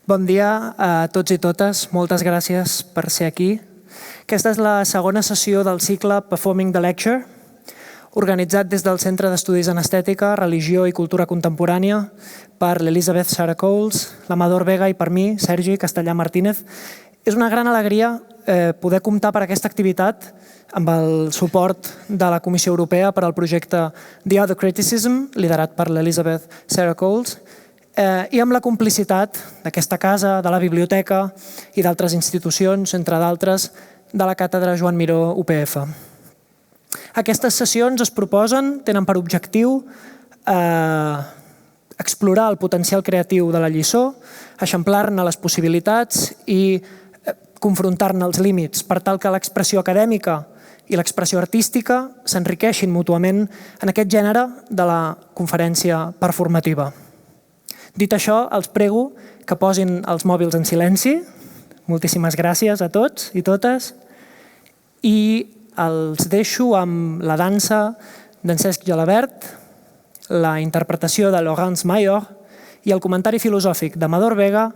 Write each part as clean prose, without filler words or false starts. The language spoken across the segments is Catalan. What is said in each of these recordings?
Bon dia a tots i totes. Moltes gràcies per ser aquí. Aquesta és la segona sessió del cicle Performing the Lecture, organitzat des del Centre d'Estudis en Estètica, Religió i Cultura Contemporània per l'Elisabeth Sarah Coles, l'Amador Vega i per mi, Sergi Castellà Martínez. És una gran alegria poder comptar per aquesta activitat amb el suport de la Comissió Europea per al projecte The Other Criticism, liderat per l'Elisabeth Sarah Coles, i amb la complicitat d'aquesta casa, de la biblioteca i d'altres institucions, entre d'altres, de la Càtedra Joan Miró UPF. Aquestes sessions es proposen, tenen per objectiu explorar el potencial creatiu de la lliçó, eixamplar-ne les possibilitats i confrontar-ne els límits per tal que l'expressió acadèmica i l'expressió artística s'enriqueixin mútuament en aquest gènere de la conferència performativa. Dit això, els prego que posin els mòbils en silenci. Moltíssimes gràcies a tots i totes. I els deixo amb la dansa d'en Cesc Gelabert, la interpretació de Laurence Mayor i el comentari filosòfic d'Amador Vega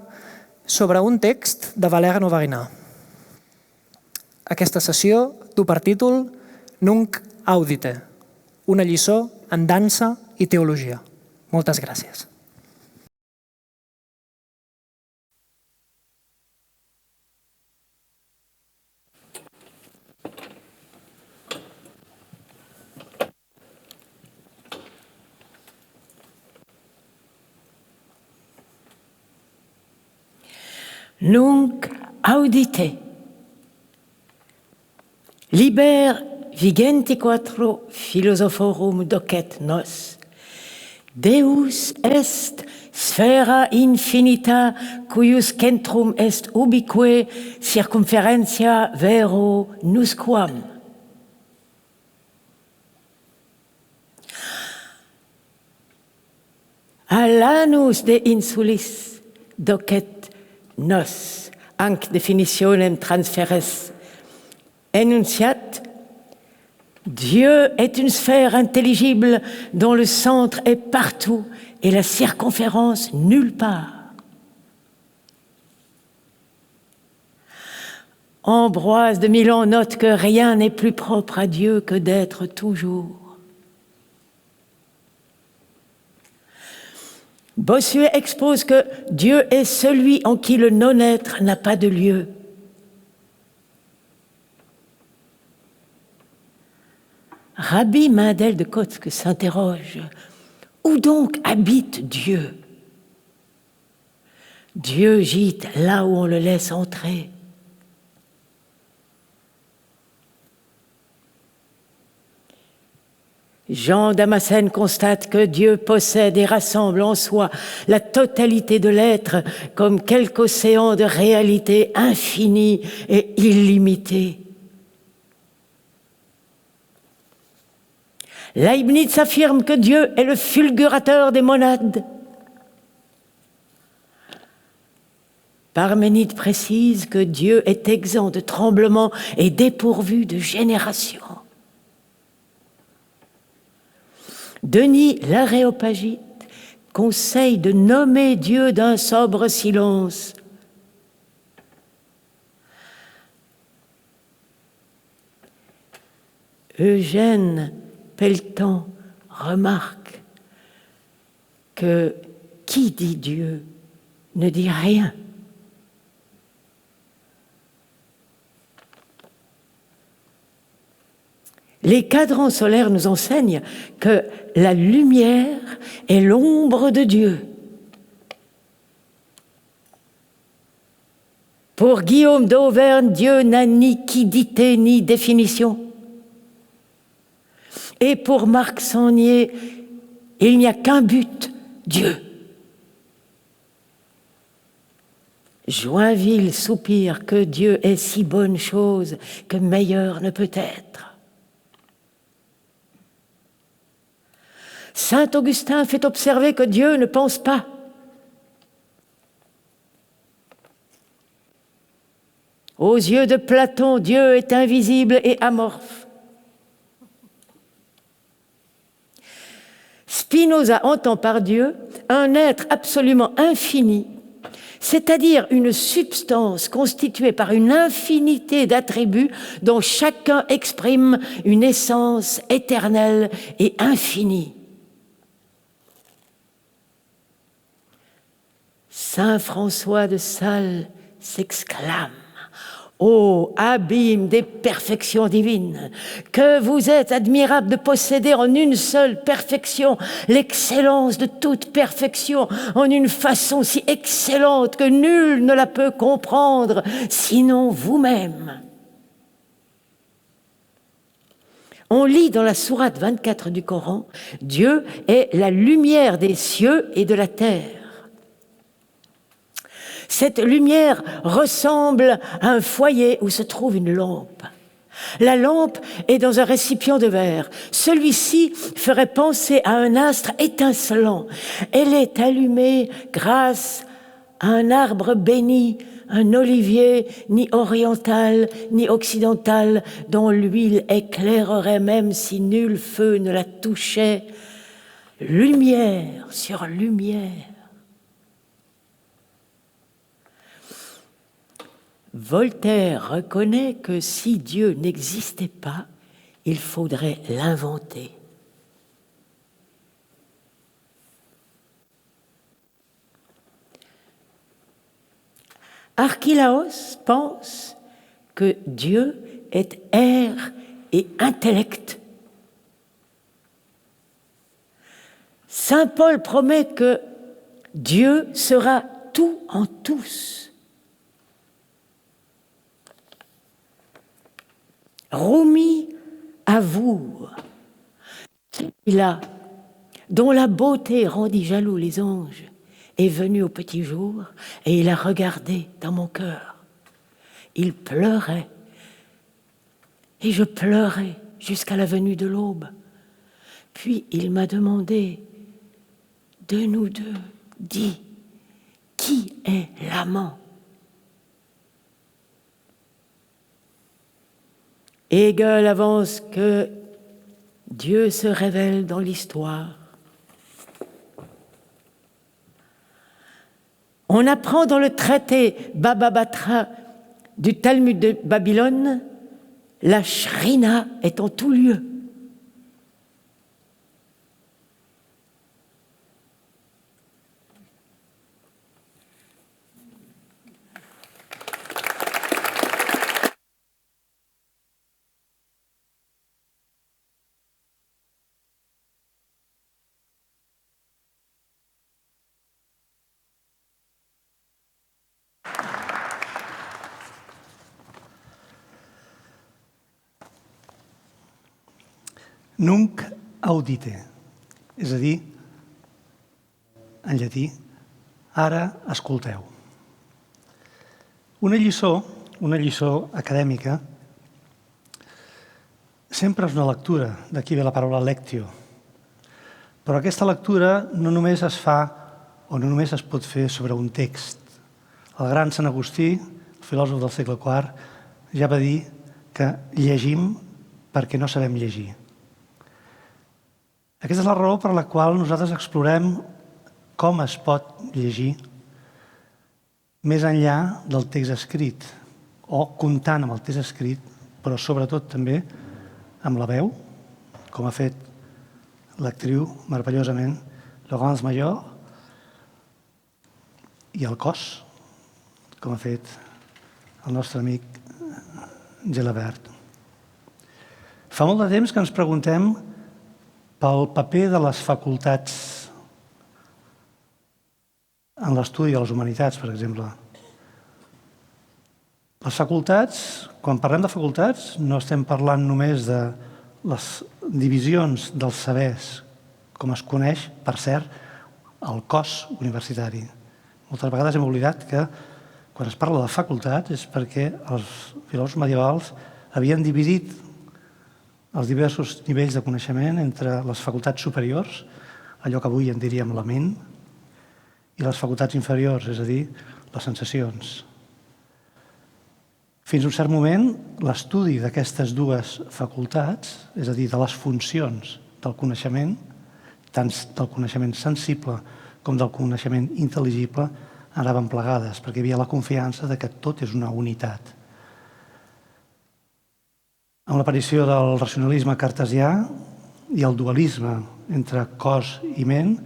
sobre un text de Valère Novarina. Aquesta sessió du per títol Nunc Audite, una lliçó en dansa i teologia. Moltes gràcies. Nunc audite. Liber vigenti quattro philosophorum docet nos. Deus est sphera infinita cuius centrum est ubique circumferentia vero nusquam. A lanus de insulis docet nos, anc definitionem transferes, énonciat, Dieu est une sphère intelligible dont le centre est partout et la circonférence nulle part. Ambroise de Milan note que rien n'est plus propre à Dieu que d'être toujours. Bossuet expose que Dieu est celui en qui le non-être n'a pas de lieu. Rabbi Mendel de Kotsk s'interroge, où donc habite Dieu? Dieu gîte là où on le laisse entrer. Jean Damascène constate que Dieu possède et rassemble en soi la totalité de l'être comme quelque océan de réalité infinie et illimitée. Leibniz affirme que Dieu est le fulgurateur des monades. Parménide précise que Dieu est exempt de tremblements et dépourvu de génération. Denis l'Aréopagite conseille de nommer Dieu d'un sobre silence. Eugène Pelletan remarque que qui dit Dieu ne dit rien. Les cadrans solaires nous enseignent que la lumière est l'ombre de Dieu. Pour Guillaume d'Auvergne, Dieu n'a ni quiddité ni définition. Et pour Marc Sangnier, il n'y a qu'un but, Dieu. Joinville soupire que Dieu est si bonne chose que meilleur ne peut être. Saint Augustin fait observer que Dieu ne pense pas. Aux yeux de Platon, Dieu est invisible et amorphe. Spinoza entend par Dieu un être absolument infini, c'est-à-dire une substance constituée par une infinité d'attributs dont chacun exprime une essence éternelle et infinie. Saint François de Sales s'exclame: ô abîme des perfections divines, que vous êtes admirable de posséder en une seule perfection l'excellence de toute perfection, en une façon si excellente que nul ne la peut comprendre, sinon vous-même. On lit dans la sourate 24 du Coran: Dieu est la lumière des cieux et de la terre. Cette lumière ressemble à un foyer où se trouve une lampe. La lampe est dans un récipient de verre. Celui-ci ferait penser à un astre étincelant. Elle est allumée grâce à un arbre béni, un olivier ni oriental ni occidental, dont l'huile éclairerait même si nul feu ne la touchait. Lumière sur lumière. Voltaire reconnaît que si Dieu n'existait pas, il faudrait l'inventer. Archilaos pense que Dieu est air et intellect. Saint Paul promet que Dieu sera tout en tous. Rumi avoue, celui-là, dont la beauté rendit jaloux les anges, est venu au petit jour et il a regardé dans mon cœur. Il pleurait et je pleurais jusqu'à la venue de l'aube. Puis il m'a demandé: de nous deux, dis, qui est l'amant? Hegel avance que Dieu se révèle dans l'histoire. On apprend dans le traité Baba Batra du Talmud de Babylone, la Shrina est en tout lieu. Nunc audite, és a dir, en llatí, ara escolteu. Una lliçó acadèmica, sempre és una lectura, d'aquí ve la paraula lectio. Però aquesta lectura no només es fa o no només es pot fer sobre un text. El gran Sant Agustí, el filòsof del segle IV, ja va dir que llegim perquè no sabem llegir. Aquesta és la raó per la qual nosaltres explorem com es pot llegir més enllà del text escrit, o comptant amb el text escrit, però sobretot també amb la veu, com ha fet l'actriu meravellosament Laurence Major, i el cos, com ha fet el nostre amic Gelabert. Fa molt de temps que ens preguntem pel paper de les facultats en l'estudi de les humanitats, per exemple. Les facultats, quan parlem de facultats, no estem parlant només de les divisions dels sabers, com es coneix, per cert, el cos universitari. Moltes vegades hem oblidat que quan es parla de facultats és perquè els filòsofs medievals havien dividit els diversos nivells de coneixement entre les facultats superiors, allò que avui en diríem la ment, i les facultats inferiors, és a dir, les sensacions. Fins a un cert moment, l'estudi d'aquestes dues facultats, és a dir, de les funcions del coneixement, tant del coneixement sensible com del coneixement intel·ligible, anaven plegades, perquè hi havia la confiança de que tot és una unitat. Amb l'aparició del racionalisme cartesià i el dualisme entre cos i ment,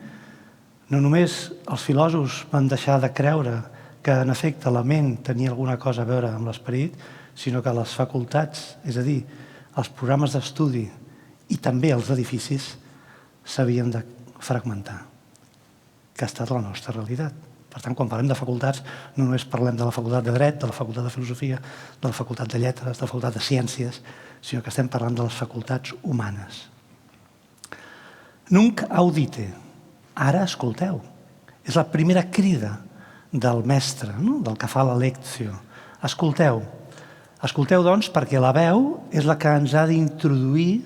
no només els filòsofs van deixar de creure que en efecte la ment tenia alguna cosa a veure amb l'esperit, sinó que les facultats, és a dir, els programes d'estudi i també els edificis s'havien de fragmentar, que ha estat la nostra realitat. Per tant, quan parlem de facultats, no només parlem de la facultat de dret, de la facultat de filosofia, de la facultat de lletres, de la facultat de ciències, sinó que estem parlant de les facultats humanes. Nunc audite. Ara escolteu. És la primera crida del mestre, no? Del que fa la lecció. Escolteu. Escolteu, doncs, perquè la veu és la que ens ha d'introduir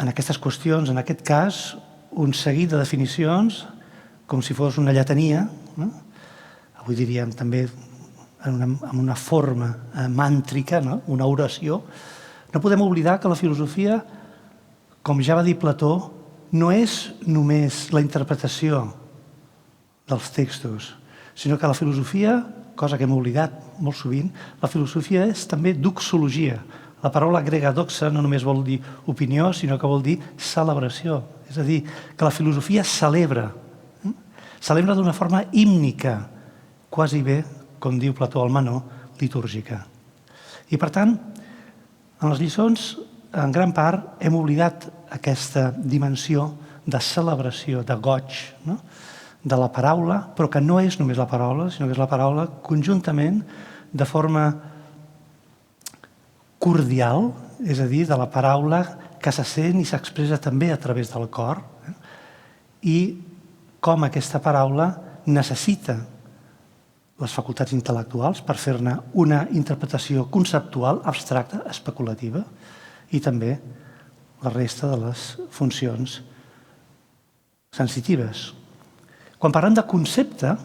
en aquestes qüestions, en aquest cas, un seguit de definicions com si fos una lletania, no? Avui diríem també amb una forma màntrica, no? Una oració. No podem oblidar que la filosofia, com ja va dir Plató, no és només la interpretació dels textos, sinó que la filosofia, cosa que hem oblidat molt sovint, la filosofia és també doxologia. La paraula grega doxa no només vol dir opinió, sinó que vol dir celebració. És a dir, que la filosofia celebra d'una forma hímnica, quasi bé, com diu Plató al Menó, litúrgica. I per tant, en les lliçons, en gran part, hem oblidat aquesta dimensió de celebració, de goig, no? De la paraula, però que no és només la paraula, sinó que és la paraula conjuntament de forma cordial, és a dir, de la paraula que se sent i s'expressa també a través del cor, i com aquesta paraula necessita les facultats intel·lectuals per fer-ne una interpretació conceptual, abstracta, especulativa, i també la resta de les funcions sensitives. Quan parlem de concepte,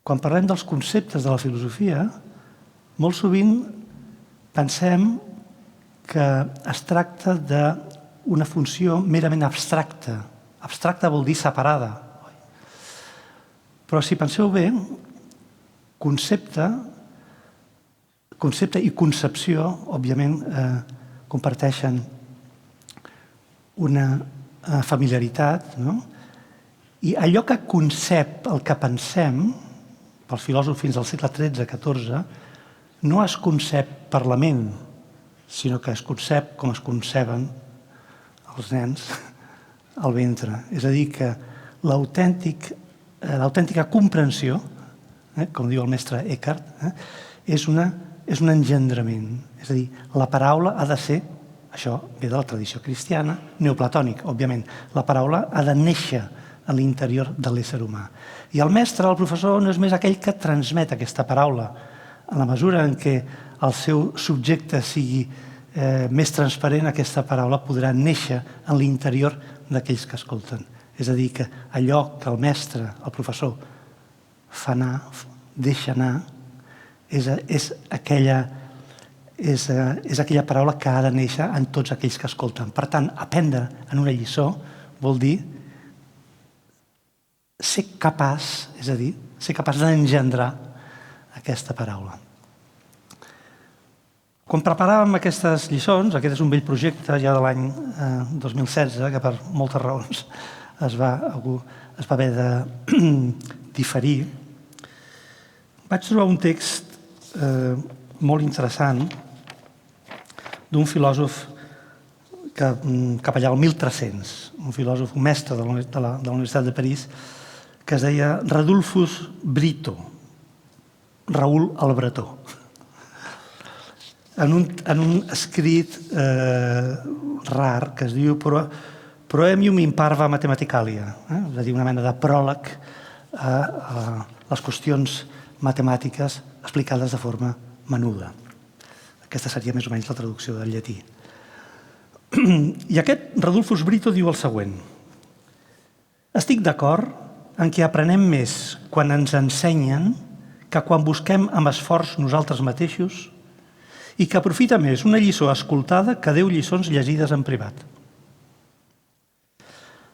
quan parlem dels conceptes de la filosofia, molt sovint pensem que es tracta d'una funció merament abstracta. Abstracta vol dir separada. Però si penseu bé, concepte i concepció, òbviament, comparteixen una familiaritat, no? I allò que concep el que pensem, pels filòsofs fins al segle XIII-XIV, no es concep per la ment, sinó que es concep com es conceben els nens al ventre. És a dir, que l'autèntica comprensió, com diu el mestre Eckhart, és un engendrament. És a dir, la paraula ha de ser, això ve de la tradició cristiana, neoplatònic, òbviament, la paraula ha de néixer a l'interior de l'ésser humà. I el mestre, el professor, no és més aquell que transmet aquesta paraula. En la mesura en què el seu subjecte sigui més transparent, aquesta paraula podrà néixer en l'interior d'aquells que escolten. És a dir, que allò que el mestre, el professor, fa anar, deixa anar, és aquella paraula que ha de néixer en tots aquells que escolten. Per tant, aprendre en una lliçó vol dir ser capaç, és a dir, ser capaç d'engendrar aquesta paraula. Quan preparàvem aquestes lliçons, aquest és un vell projecte ja de l'any 2016, que per moltes raons es va haver de diferir, vaig trobar un text molt interessant d'un filòsof que cap allà al 1300, un filòsof, un mestre de la Universitat de París, que es deia Radulfus Brito, Raül el Bretó. En un escrit rar que es diu Proemium in parva mathematicalia, és a dir, una mena de pròleg a les qüestions matemàtiques explicades de forma menuda. Aquesta seria més o menys la traducció del llatí. I aquest Radulfus Brito diu el següent: estic d'acord en què aprenem més quan ens ensenyen que quan busquem amb esforç nosaltres mateixos, i que aprofita més una lliçó escoltada que 10 lliçons llegides en privat.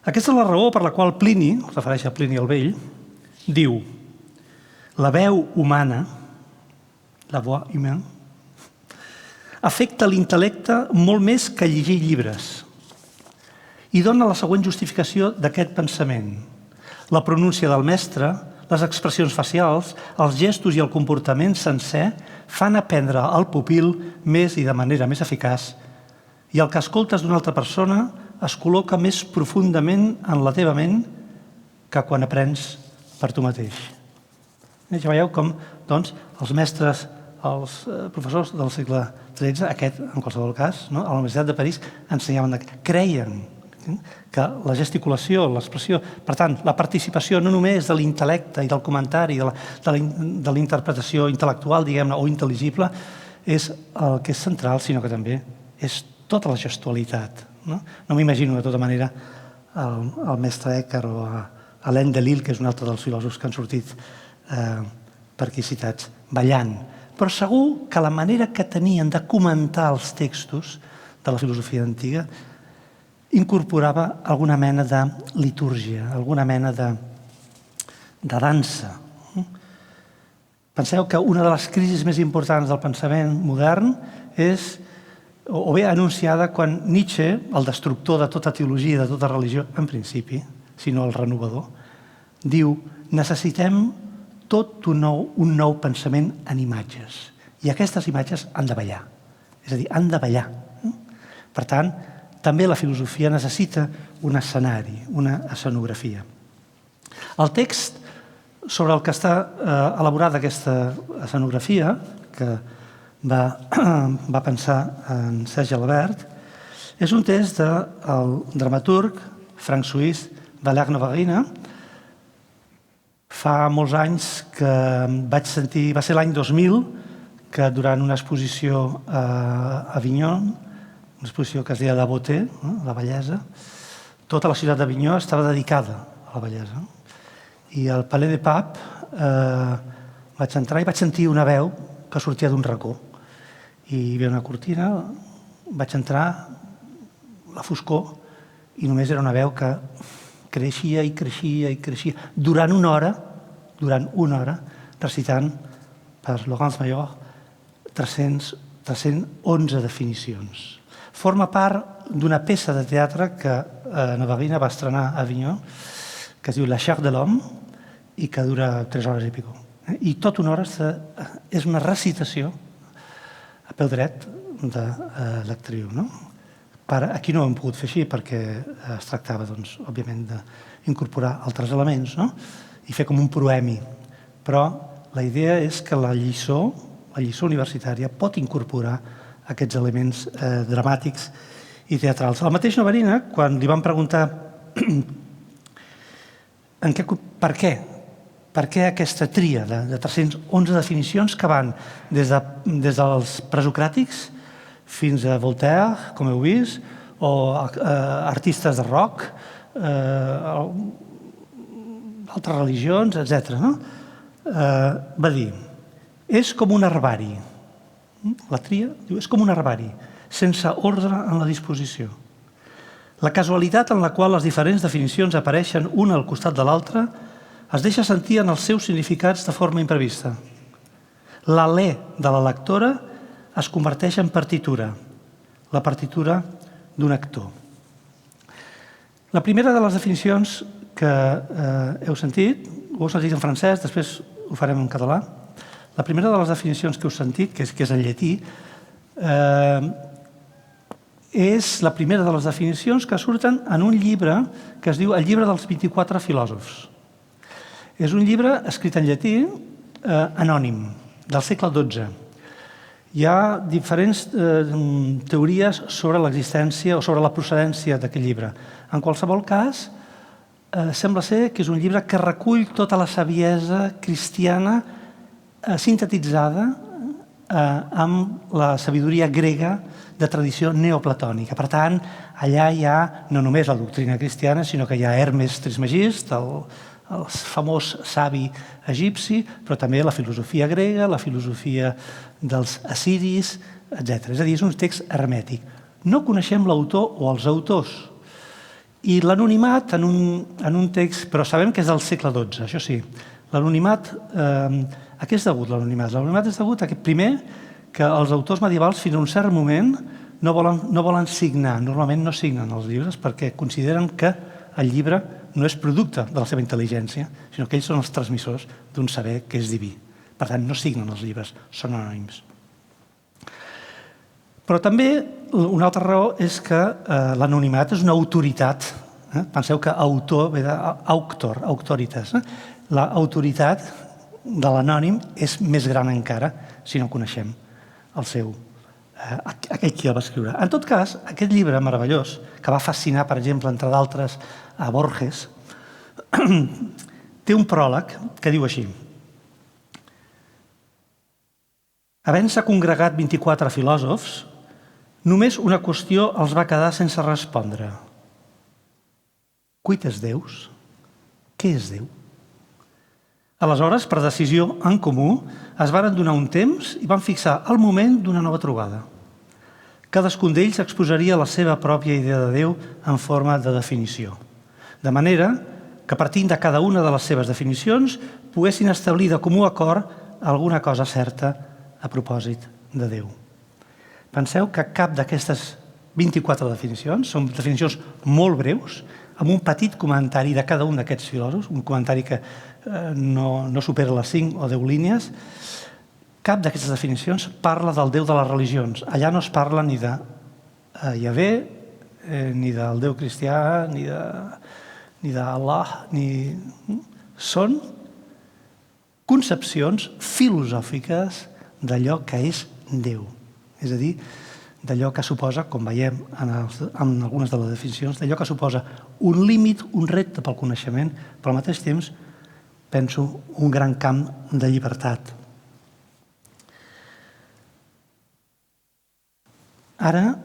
Aquesta és la raó per la qual Plini, es refereix a Plini el Vell, diu: la veu humana, la voix humaine, afecta l'intel·lecte molt més que llegir llibres i dona la següent justificació d'aquest pensament. La pronúncia del mestre, les expressions facials, els gestos i el comportament sencer fan aprendre al pupil més i de manera més eficaç, i el que escoltes d'una altra persona es col·loca més profundament en la teva ment que quan aprens per tu mateix. Ja veieu com doncs, els mestres, els professors del segle XIII, aquest en qualsevol cas, a la Universitat de París, ensenyaven, creien que la gesticulació, l'expressió, per tant, la participació no només de l'intel·lecte i del comentari, de la interpretació intel·lectual, diguem-ne, o intel·ligible, és el que és central, sinó que també és tota la gestualitat. No m'imagino, de tota manera, el mestre Eckhart o Alain Delille, que és un altre dels filòsofs que han sortit per aquí citats, ballant. Però segur que la manera que tenien de comentar els textos de la filosofia antiga incorporava alguna mena de litúrgia, alguna mena de dansa. Penseu que una de les crisis més importants del pensament modern és, o bé anunciada quan Nietzsche, el destructor de tota teologia i de tota religió, en principi, sinó el renovador, diu: necessitem tot un nou pensament en imatges. I aquestes imatges han de ballar. És a dir, han de ballar. Per tant, també la filosofia necessita un escenari, una escenografia. El text sobre el que està elaborada aquesta escenografia, que va pensar en Serge Alabert, és un text del dramaturg franc-suís Valère Novarina. Fa molts anys que vaig sentir, va ser l'any 2000, que durant una exposició a Avignon, una exposició que es deia La Beauté, la bellesa, tota la ciutat d'Avinyó estava dedicada a la bellesa. I al Palais des Papes vaig entrar i vaig sentir una veu que sortia d'un racó. I hi havia una cortina, vaig entrar, la foscor, i només era una veu que creixia i creixia i creixia durant una hora, recitant per Laurence Maillard 311 definicions. Forma part d'una peça de teatre que Novarina va estrenar a Avignon, que es diu La chair de l'homme, i que dura 3 hores i pico. I tota una hora és una recitació a peu dret de l'actriu. Aquí no ho hem pogut fer així perquè es tractava, òbviament, d'incorporar altres elements i fer com un proemi. Però la idea és que la lliçó universitària pot incorporar aquests elements dramàtics i teatrals. El mateix Novarina, quan li van preguntar per què aquesta tria de 311 definicions que van des dels presocràtics fins a Voltaire, com heu vist, o artistes de rock, altres religions, etc. Va dir, és com un herbari. La tria és com un herbari, sense ordre en la disposició. La casualitat en la qual les diferents definicions apareixen una al costat de l'altra es deixa sentir en els seus significats de forma imprevista. L'alè de la lectora es converteix en partitura, la partitura d'un actor. La primera de les definicions que heu sentit, ho heu sentit en francès, després ho farem en català. La primera de les definicions que heu sentit, que és en llatí, és la primera de les definicions que surten en un llibre que es diu El llibre dels 24 filòsofs. És un llibre escrit en llatí, anònim, del segle XII. Hi ha diferents teories sobre l'existència o sobre la procedència d'aquest llibre. En qualsevol cas, sembla ser que és un llibre que recull tota la saviesa cristiana sintetitzada amb la sabidoria grega de tradició neoplatònica. Per tant, allà hi ha no només la doctrina cristiana, sinó que hi ha Hermes Trismegist, el famós savi egipci, però també la filosofia grega, la filosofia dels assiris, etc. És a dir, és un text hermètic. No coneixem l'autor o els autors I l'anonimat en un text, però sabem que és del segle XII, això sí. L'anonimat, a què és degut l'anonimat? L'anonimat és degut a que, primer, que els autors medievals fins a un cert moment no volen signar, normalment no signen els llibres perquè consideren que el llibre no és producte de la seva intel·ligència, sinó que ells són els transmissors d'un saber que és diví. Per tant, no signen els llibres, són anònims. Però també una altra raó és que l'anonimat és una autoritat. Penseu que autor ve d'auctor, auctoritas. L'autoritat de l'anònim és més gran encara si no coneixem aquell qui el va escriure. En tot cas, aquest llibre meravellós, que va fascinar, per exemple, entre d'altres, a Borges, té un pròleg que diu així: havent-se congregat 24 filòsofs, només una qüestió els va quedar sense respondre. Quid és Deus? Què és Déu? Aleshores, per decisió en comú, es varen donar un temps i van fixar el moment d'una nova trobada. Cadascun d'ells exposaria la seva pròpia idea de Déu en forma de definició, de manera que partint de cada una de les seves definicions poguessin establir de comú acord alguna cosa certa a propòsit de Déu. Penseu que cap d'aquestes 24 definicions són definicions molt breus, amb un petit comentari de cada un d'aquests filòsofs, un comentari que no supera les 5 o 10 línies. Cap d'aquestes definicions parla del Déu de les religions. Allà no es parla ni de Yahvé, ni del Déu cristià, ni d'Allah, Són concepcions filosòfiques d'allò que és Déu. És a dir, d'allò que suposa, com veiem en algunes de les definicions, d'allò que suposa un límit, un repte pel coneixement, però al mateix temps, penso, un gran camp de llibertat. Ara,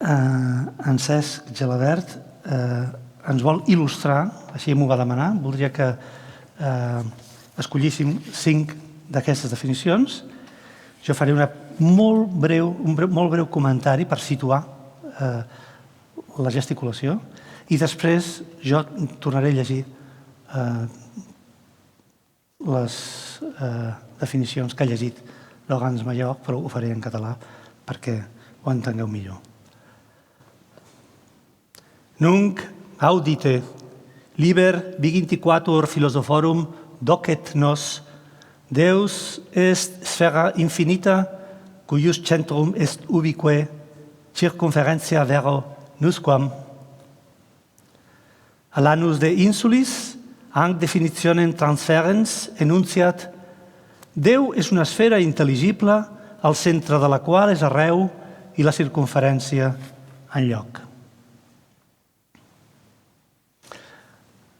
en Cesc Gelabert ens vol il·lustrar, així m'ho va demanar, voldria que escollíssim 5 d'aquestes definicions. Jo faré un molt breu comentari per situar la gesticulació i després jo tornaré a llegir les definicions que ha llegit Laurence Maillard, però ho faré en català perquè ho entengueu millor. Nunc audite, liber vigintiquatur philosophorum docet nos, Deus est sphera infinita, cuius centrum est ubique, circumferentia vero nusquam. A l'anus de insulis, hanc definitionem transferens enunciat, Déu és una esfera intel·ligible, al centre de la qual és arreu i la circumferència enlloc.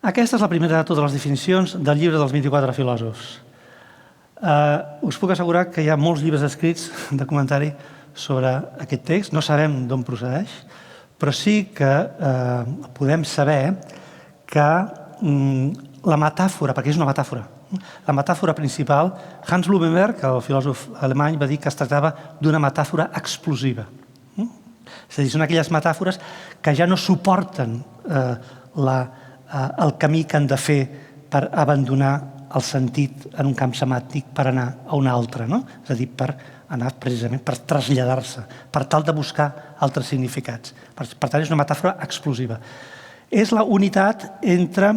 Aquesta és la primera de totes les definicions del llibre dels 24 filòsofs. Us puc assegurar que hi ha molts llibres escrits de comentari sobre aquest text, no sabem d'on procedeix, però sí que podem saber que la metàfora, perquè és una metàfora, la metàfora principal, Hans Blumenberg, el filòsof alemany, va dir que es tractava d'una metàfora explosiva. És a dir, són aquelles metàfores que ja no suporten el camí que han de fer per abandonar el sentit en un camp semàntic per anar a un altre, no? És a dir, per anar precisament per traslladar-se, per tal de buscar altres significats. Per tant, és una metàfora explosiva. És la unitat entre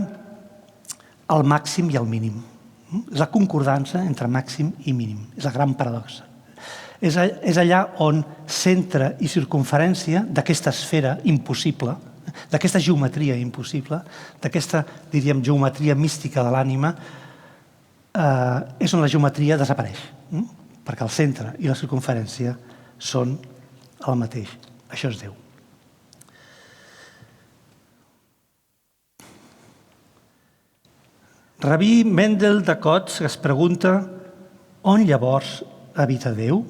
el màxim i el mínim. És la concordança entre màxim i mínim. És la gran paradoxa. És allà on centre i circumferència d'aquesta esfera impossible, d'aquesta geometria impossible, d'aquesta, diríem, geometria mística de l'ànima, és on la geometria desapareix, perquè el centre i la circumferència són el mateix. Això és Déu. Rabí Mendel de Kotz es pregunta on llavors habita Déu?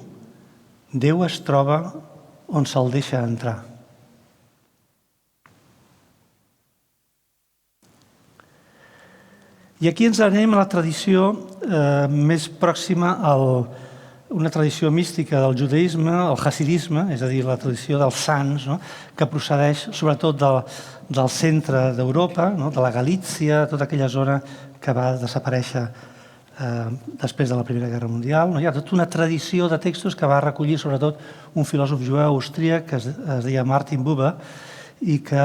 Déu es troba on se'l deixa entrar. I aquí ens anem a la tradició més pròxima una tradició mística del judaïsme, el hasidisme, és a dir, la tradició dels sants, no? Que procedeix sobretot del centre d'Europa, no? De la Galícia, tota aquella zona que va desaparèixer després de la Primera Guerra Mundial. Hi ha tota una tradició de textos que va recollir sobretot un filòsof jueu austríac que es deia Martin Buber i que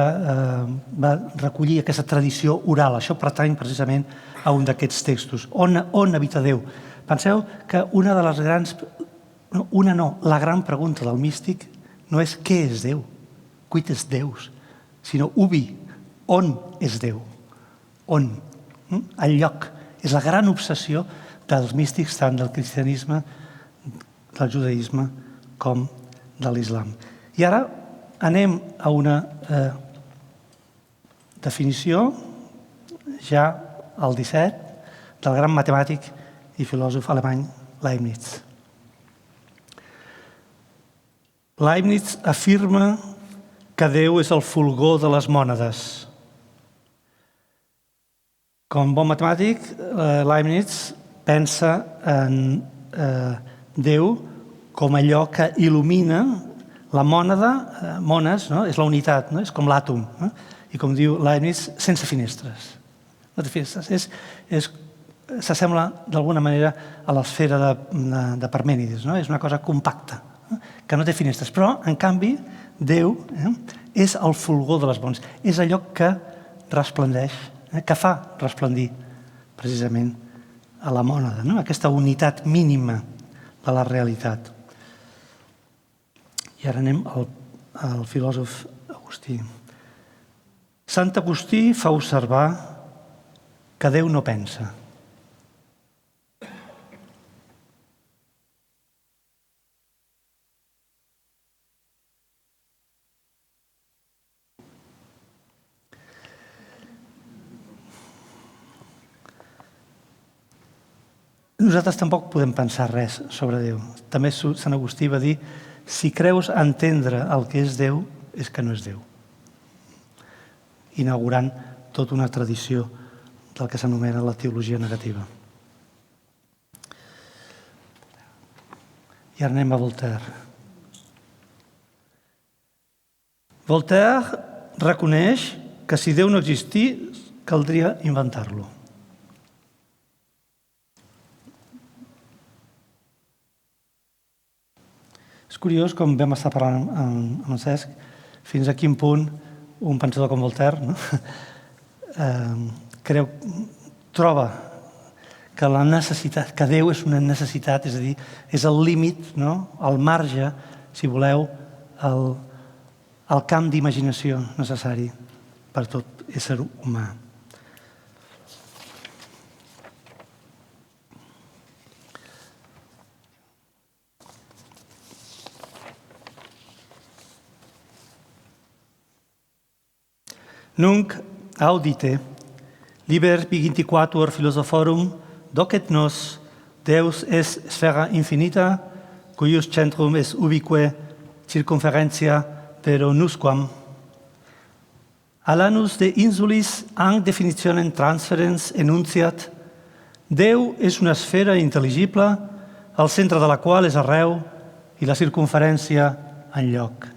va recollir aquesta tradició oral. Això pertany precisament a un d'aquests textos. On habita Déu? Penseu que una de les grans... la gran pregunta del místic no és què és Déu, quid és Deus, sinó ubi, on és Déu? On? El lloc. És la gran obsessió dels místics tant del cristianisme, del judaïsme com de l'islam. I ara anem a una definició, ja al 17, del gran matemàtic i filòsof alemany Leibniz. Leibniz afirma que Déu és el fulgor de les mònades. Com bon matemàtic, Leibniz pensa en Déu com allò que il·lumina la mònada, mones, no? És la unitat, no? És com l'àtom. No? I com diu Leibniz, sense finestres. No té finestres. S'assembla d'alguna manera a l'esfera de Parmènides. No? És una cosa compacta, que no té finestres. Però, en canvi, Déu és el fulgor de les mònades. És allò que resplendeix, que fa resplendir precisament a la mònada, no? Aquesta unitat mínima de la realitat. I ara anem al filòsof Agustí. Sant Agustí fa observar que Déu no pensa. Nosaltres tampoc podem pensar res sobre Déu. També Sant Agustí va dir: si creus entendre el que és Déu, és que no és Déu. Inaugurant tota una tradició del que s'anomena la teologia negativa. I ara anem a Voltaire. Voltaire reconeix que si Déu no existís, caldria inventar-lo. És curiós, com vam estar parlant amb en Cesc, fins a quin punt un pensador com Voltaire troba que la necessitat, que Déu és una necessitat, és a dir, és el límit, el marge, si voleu, el camp d'imaginació necessari per tot ésser humà. Nunc audite, liber vigintiquatur philosophorum, docet nos, Deus es sfera infinita, cuius centrum es ubique circumferentia pero nusquam. Alanus de insulis ang definitionem transferens enunciat, Déu és una esfera intel·ligible, al centre de la qual és arreu i la circumferència enlloc.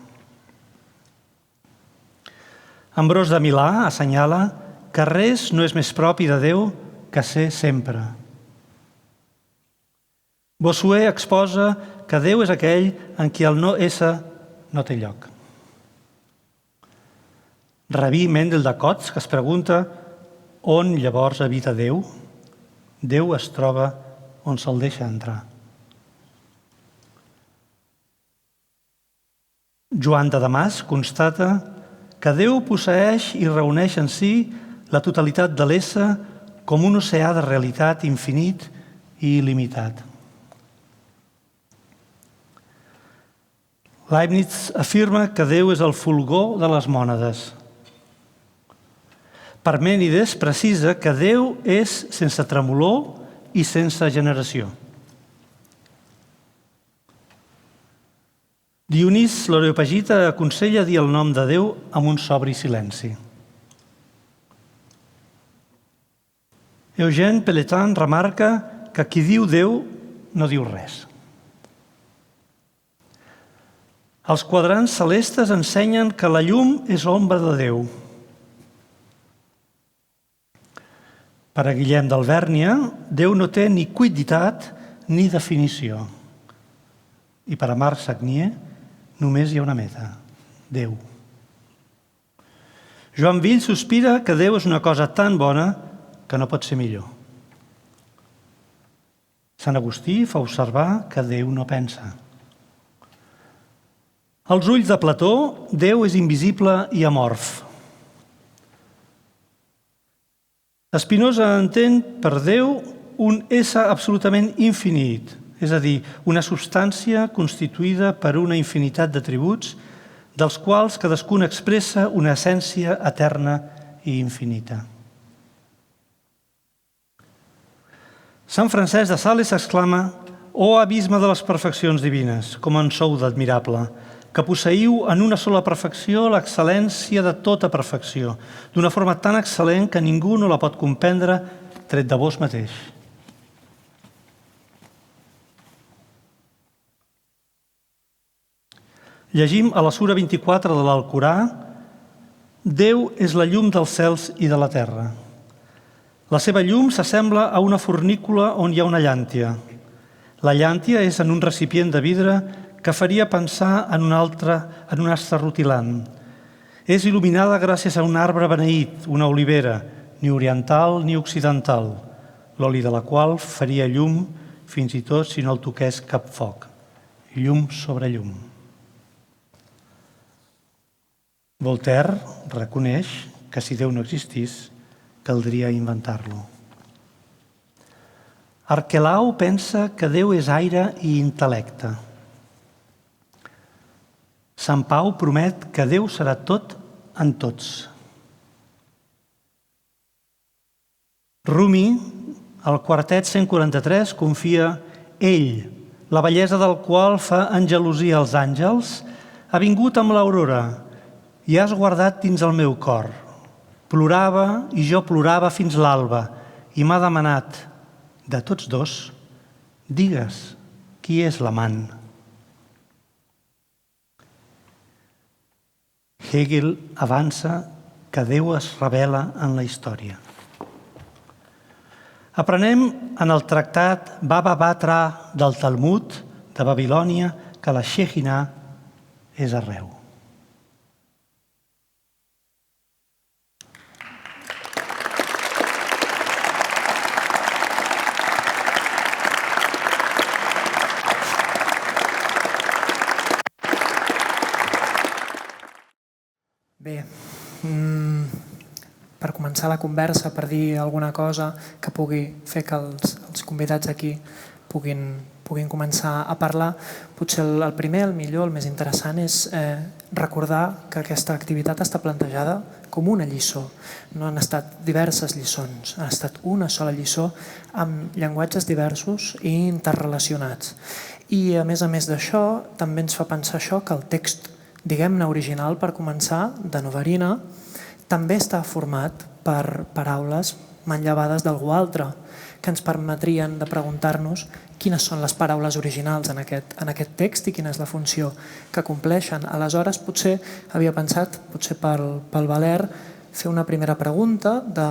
Ambròs de Milà assenyala que res no és més propi de Déu que ser sempre. Bossuet exposa que Déu és aquell en qui el no ésser no té lloc. Rabí Mendel de Kotz, que es pregunta on llavors habita Déu, Déu es troba on se'l deixa entrar. Joan de Damasc constata que Déu posseeix i reuneix en si la totalitat de l'ésser com un oceà de realitat infinit i il·limitat. Leibniz afirma que Déu és el fulgor de les mònades. Parmènides precisa que Déu és sense tremolor i sense generació. Dionís l'Areopagita aconsella dir el nom de Déu amb un sobri silenci. Eugène Pelletan remarca que qui diu Déu no diu res. Els quadrants celestes ensenyen que la llum és l'ombra de Déu. Per a Guillem d'Alvèrnia, Déu no té ni quidditat ni definició. I per a Marc Sagnier, només hi ha una meta: Déu. Joan Vill sospira que Déu és una cosa tan bona que no pot ser millor. Sant Agustí fa observar que Déu no pensa. Als ulls de Plató, Déu és invisible i amorf. Spinoza entén per Déu un ésser absolutament infinit, és a dir, una substància constituïda per una infinitat d'atributs, dels quals cadascun expressa una essència eterna i infinita. Sant Francesc de Sales exclama: «Oh abisme de les perfeccions divines, com en sou d'admirable, que posseïu en una sola perfecció l'excel·lència de tota perfecció, d'una forma tan excel·lent que ningú no la pot comprendre tret de vos mateix». Llegim a la sura 24 de l'Alcorà: «Déu és la llum dels cels i de la terra. La seva llum s'assembla a una fornícula on hi ha una llàntia. La llàntia és en un recipient de vidre que faria pensar en un astre rutilant. És il·luminada gràcies a un arbre beneït, una olivera, ni oriental ni occidental, l'oli de la qual faria llum fins i tot si no el toqués cap foc. Llum sobre llum». Voltaire reconeix que si Déu no existís, caldria inventar-lo. Arquelau pensa que Déu és aire i intel·lecte. Sant Pau promet que Déu serà tot en tots. Rumi, al quartet 143, confia: «Ell, la bellesa del qual fa engelosia als àngels, ha vingut amb l'aurora i has guardat dins el meu cor. Plorava i jo plorava fins l'alba i m'ha demanat: de tots dos, digues qui és l'amant». Hegel avança que Déu es revela en la història. Aprenem en el tractat Baba Batra del Talmud de Babilònia que la Shekhinà és arreu. Bé, per començar la conversa, per dir alguna cosa que pugui fer que els convidats aquí puguin començar a parlar, potser el primer, el millor, el més interessant és recordar que aquesta activitat està plantejada com una lliçó. No han estat diverses lliçons, ha estat una sola lliçó amb llenguatges diversos i interrelacionats. I a més d'això, també ens fa pensar això, que el text, diguem-ne, original, per començar, de Novarina, també està format per paraules manllevades d'algú altre, que ens permetrien de preguntar-nos quines són les paraules originals en aquest text i quina és la funció que compleixen. Aleshores, potser havia pensat, potser pel Valer, fer una primera pregunta de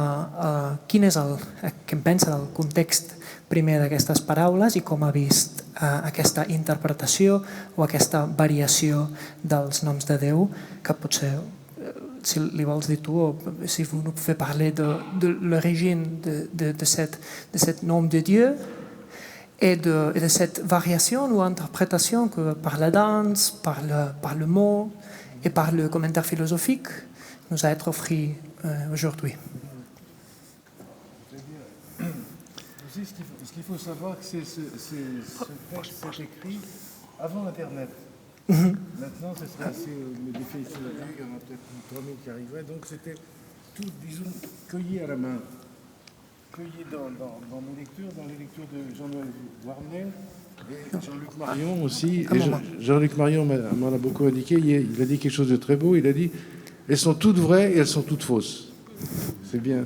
quin és què en pensa del context primer d'aquestes paraules i com ha vist aquesta interpretació o aquesta variació dels noms de Déu, que potser, si li vols dir tu, o si vous nous pouvez parler de l'origine de cet nom de Dieu et de cette variation ou interprétation que par la danse, par le mot et par le commentaire philosophique nous a été offert aujourd'hui. Ce qu'il faut savoir, c'est que ce texte s'est écrit avant Internet. Maintenant, ce serait assez difficile. Il y en a peut-être 3000 qui arriveraient. Donc, c'était tout, disons, cueilli à la main. Cueilli dans mes lectures, dans les lectures de Jean-Noël Warnel et Jean-Luc Marion aussi. Et Jean-Luc Marion m'en a beaucoup indiqué. Il a dit quelque chose de très beau. Il a dit « Elles sont toutes vraies et elles sont toutes fausses ». C'est bien.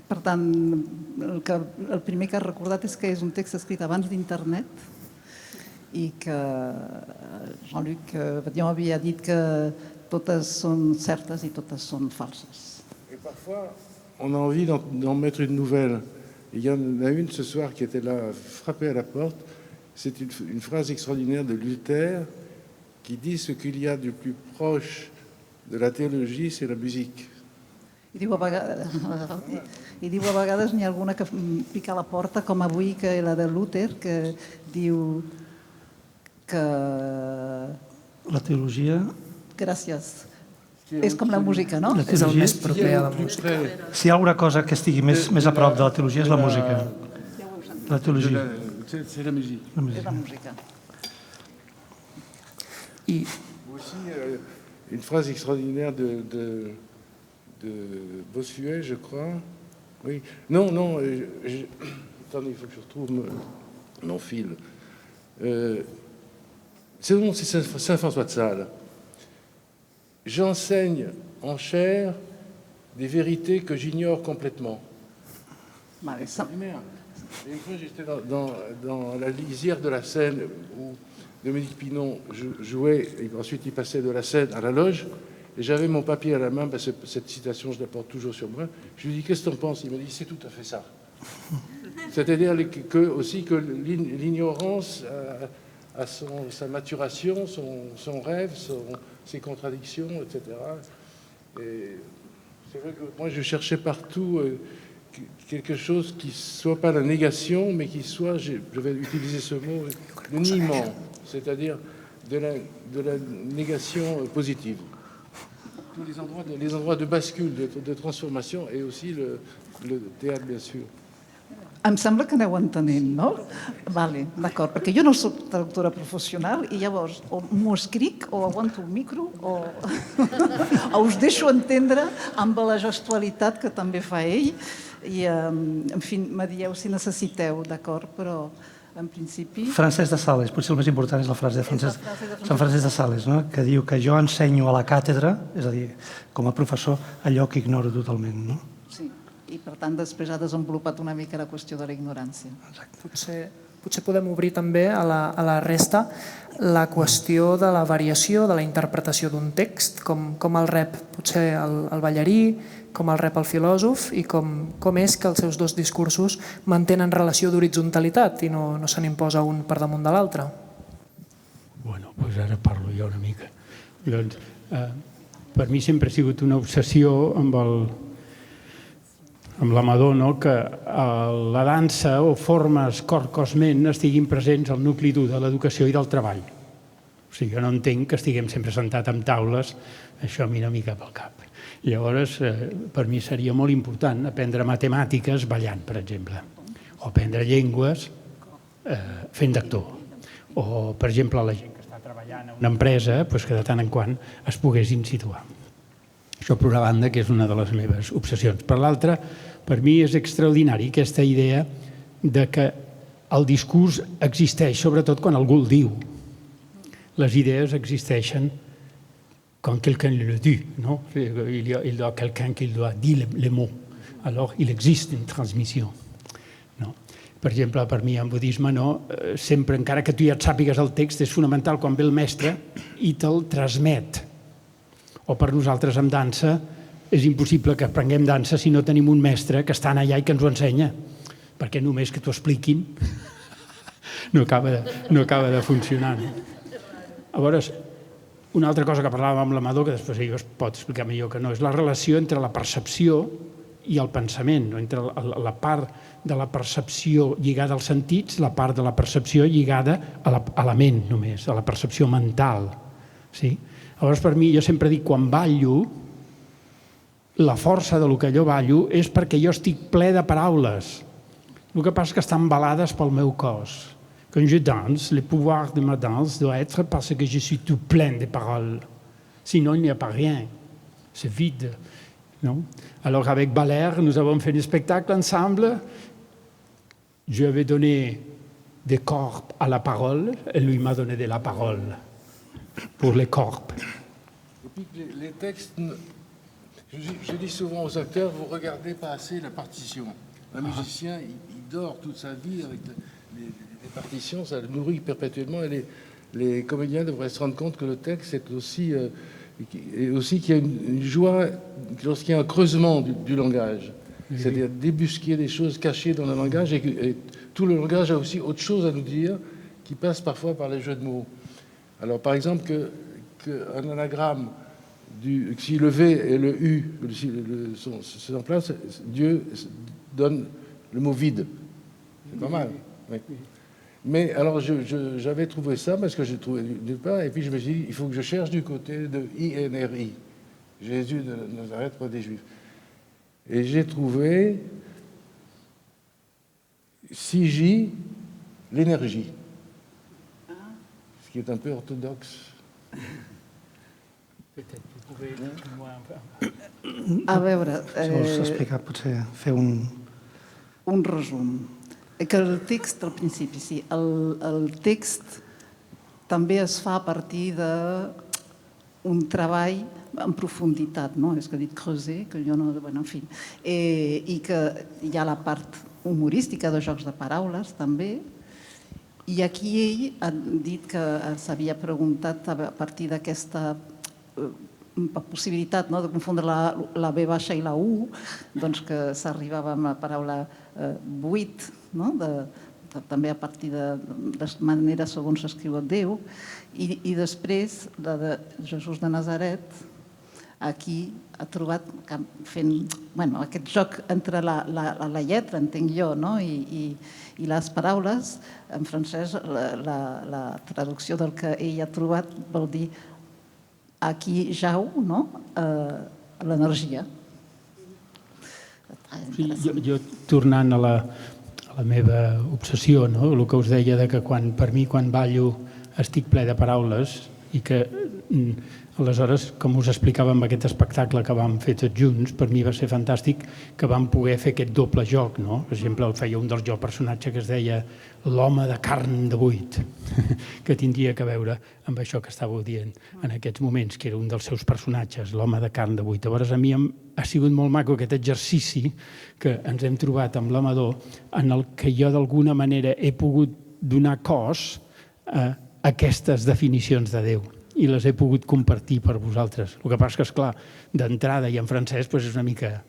Per tant, el primer que has recordat és que és un text escrit abans d'internet i que Jean-Luc Vadillon havia dit que totes són certes i totes són falses. Et parfois, on a envie d'en mettre une nouvelle. Il y en a une ce soir qui était là, frappée à la porte. C'est une phrase extraordinaire de Luther qui dit ce qu'il y a de plus proche de la théologie, c'est la musique. I diu a vegades n'hi ha alguna que pica a la porta, com avui, que la de Luther, que diu que... La teologia... Gràcies. És com la música, no? És el més proper a la música. Si hi ha alguna cosa que estigui més a prop de la teologia és la música. La teologia. C'est la musique. És la música. I Aussi, une phrase extraordinaire de Bossuet, je crois. Oui. Non. Attendez, il faut que je retrouve mon fil. C'est Saint-François de Sales. J'enseigne en chair des vérités que j'ignore complètement. Vale, Et une fois, j'étais dans la lisière de la scène où Dominique Pinon jouait, et ensuite il passait de la scène à la loge, et j'avais mon papier à la main, parce que cette citation, je la porte toujours sur moi. Je lui dis, qu'est-ce que tu en penses? Il m'a dit, c'est tout à fait ça. C'est-à-dire aussi que l'ignorance a sa maturation, son rêve, ses contradictions, etc. Et c'est vrai que moi, je cherchais partout quelque chose qui ne soit pas la négation, mais qui soit, je vais utiliser ce mot, le niement, c'est-à-dire de la négation positive. Tous les endroits de bascule, de transformation, et aussi le théâtre, bien sûr. em sembla que aneu entenent, no? Vale, d'acord, perquè jo no soc traductora professional i llavors o m'ho escric o aguanto el micro o us deixo entendre amb la gestualitat que també fa ell i, en fi, me dieu si necessiteu, d'acord? Però, en principi... Francesc de Sales, potser el més important és la frase de Sant Francesc de Sales, no? Que diu que jo ensenyo a la càtedra, és a dir, com a professor, allò que ignoro totalment, no? Sí, i per tant després ha desenvolupat una mica la qüestió de la ignorància. Potser podem obrir també a la resta la qüestió de la variació, de la interpretació d'un text, com el rep potser el ballarí, com el rep el filòsof i com és que els seus dos discursos mantenen relació d'horitzontalitat i no se n'imposa un per damunt de l'altre. Bueno, doncs ara parlo jo una mica. Doncs, per mi sempre ha sigut una obsessió amb l'amador, no? Que la dansa o formes cor-cos-ment estiguin presents al nucli dur de l'educació i del treball. O sigui, jo no entenc que estiguem sempre sentats amb taules, això a mi no m'hi cap al cap. Llavors, per mi seria molt important aprendre matemàtiques ballant, per exemple, o aprendre llengües fent d'actor, o, per exemple, la gent que està treballant a una empresa, que de tant en quant es poguessin situar. Això per una banda, que és una de les meves obsessions. Per l'altra, per mi és extraordinari aquesta idea de que el discurs existeix sobretot quan algú el diu. Les idees existeixen quand quelqu'un le dit, no? Il y a quelqu'un qui doit dire les mots. Alors, il existe une transmission. No? Per exemple, per mi en budisme, no? Sempre, encara que tu ja et sàpigues el text, és fonamental quan ve el mestre i te'l transmet. O per nosaltres amb dansa és impossible que aprenguem dansa si no tenim un mestre que està allà i que ens ho ensenya, perquè només que t'ho expliquin no acaba de funcionar. Llavors, una altra cosa que parlàvem amb l'Amador, que després ell es pot explicar millor que no, és la relació entre la percepció i el pensament, entre la part de la percepció lligada als sentits, la part de la percepció lligada a la ment només, a la percepció mental. Sí? Llavors, per mi, jo sempre dic, quan ballo, la força del que jo ballo és perquè jo estic ple de paraules. El que passa és que estan embalades pel meu cos. Quand je danse, le pouvoir de ma danse doit être parce que je suis tout plein de paroles. Sinon, il n'y a pas rien. C'est vide. Non? Alors, avec Valère, nous avons fait un spectacle ensemble. Je lui avais donné des corps à la parole et lui m'a donné de la parole pour les corps. Et puis les textes, je dis souvent aux acteurs, vous ne regardez pas assez la partition. Un musicien, il dort toute sa vie avec des partitions, ça le nourrit perpétuellement et les comédiens devraient se rendre compte que le texte est aussi, qu'il y a une joie lorsqu'il y a un creusement du langage, c'est-à-dire débusquer des choses cachées dans le langage et tout le langage a aussi autre chose à nous dire qui passe parfois par les jeux de mots. Alors par exemple qu'un anagramme si le V et le U sont en place, Dieu donne le mot vide. C'est pas mal. Oui. Mais alors j'avais trouvé ça parce que j'ai trouvé nulle part et puis je me suis dit il faut que je cherche du côté de INRI, Jésus de Nazareth, roi des Juifs. Et j'ai trouvé 6J, l'énergie, ce qui est un peu orthodoxe. Peut-être vous pouvez moi un peu. A veure, Si vols explicar, potser fer un resum. Que el text, al principi, sí, el text també es fa a partir d'un treball en profunditat, no? És que he dit creuser, que jo no... Bueno, en fi. I que hi ha la part humorística de jocs de paraules, també. I aquí ell ha dit que s'havia preguntat a partir d'aquesta possibilitat de confondre la B baixa i la U, doncs que s'arribava amb la paraula buit, també a partir de manera segons s'escriu el Déu, i després la de Jesús de Nazaret, aquí ha trobat fent aquest joc entre la lletra, entenc jo, i les paraules. En francès la traducció del que ell ha trobat vol dir aquí jau l'energia. Jo tornant a la meva obsessió, el que us deia que per mi quan ballo estic ple de paraules i que aleshores, com us explicava amb aquest espectacle que vam fer tots junts, per mi va ser fantàstic que vam poder fer aquest doble joc. Per exemple, el feia un dels personatges que es deia l'home de carn de buit, que tindria que veure amb això que estàveu dient en aquests moments, que era un dels seus personatges, l'home de carn de buit. Llavors, a mi ha sigut molt maco aquest exercici que ens hem trobat amb l'Amador, en el que jo d'alguna manera he pogut donar cos a aquestes definicions de Déu i les he pogut compartir per vosaltres. El que passa és que, esclar, d'entrada i en francès és una mica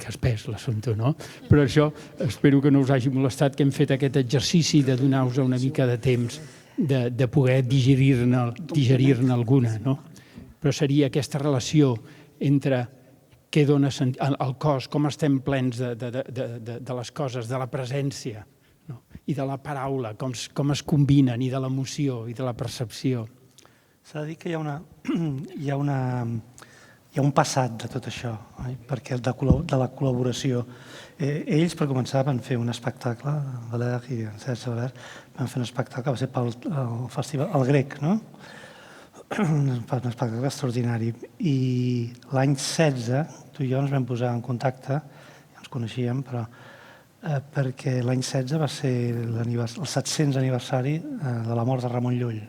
espès l'assumpte, no? Però això espero que no us hagi molestat, que hem fet aquest exercici de donar-vos una mica de temps de poder digerir-ne alguna, no? Però seria aquesta relació entre què dona el cos, com estem plens de les coses, de la presència, i de la paraula, com es combinen, i de l'emoció, i de la percepció. S'ha de dir que hi ha un passat de tot això, perquè de la col·laboració. Ells, per començar, van fer un espectacle, Valer i en Cesc Valer, van fer un espectacle que va ser pel festival, el Grec, no? Un espectacle extraordinari. I l'any 16, tu i jo ens vam posar en contacte, ja ens coneixíem, però perquè l'any 16 va ser el 700 aniversari de la mort de Ramon Llull.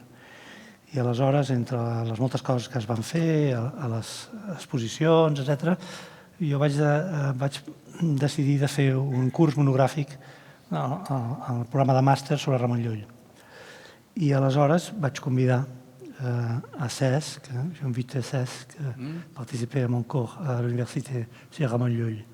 I aleshores, entre les moltes coses que es van fer, a les exposicions, etc., jo vaig decidir de fer un curs monogràfic al programa de màster sobre Ramon Llull. I aleshores vaig convidar a Cesc, j'ai invité Cesc a participer a mon cours a l'université sur Ramon Llull.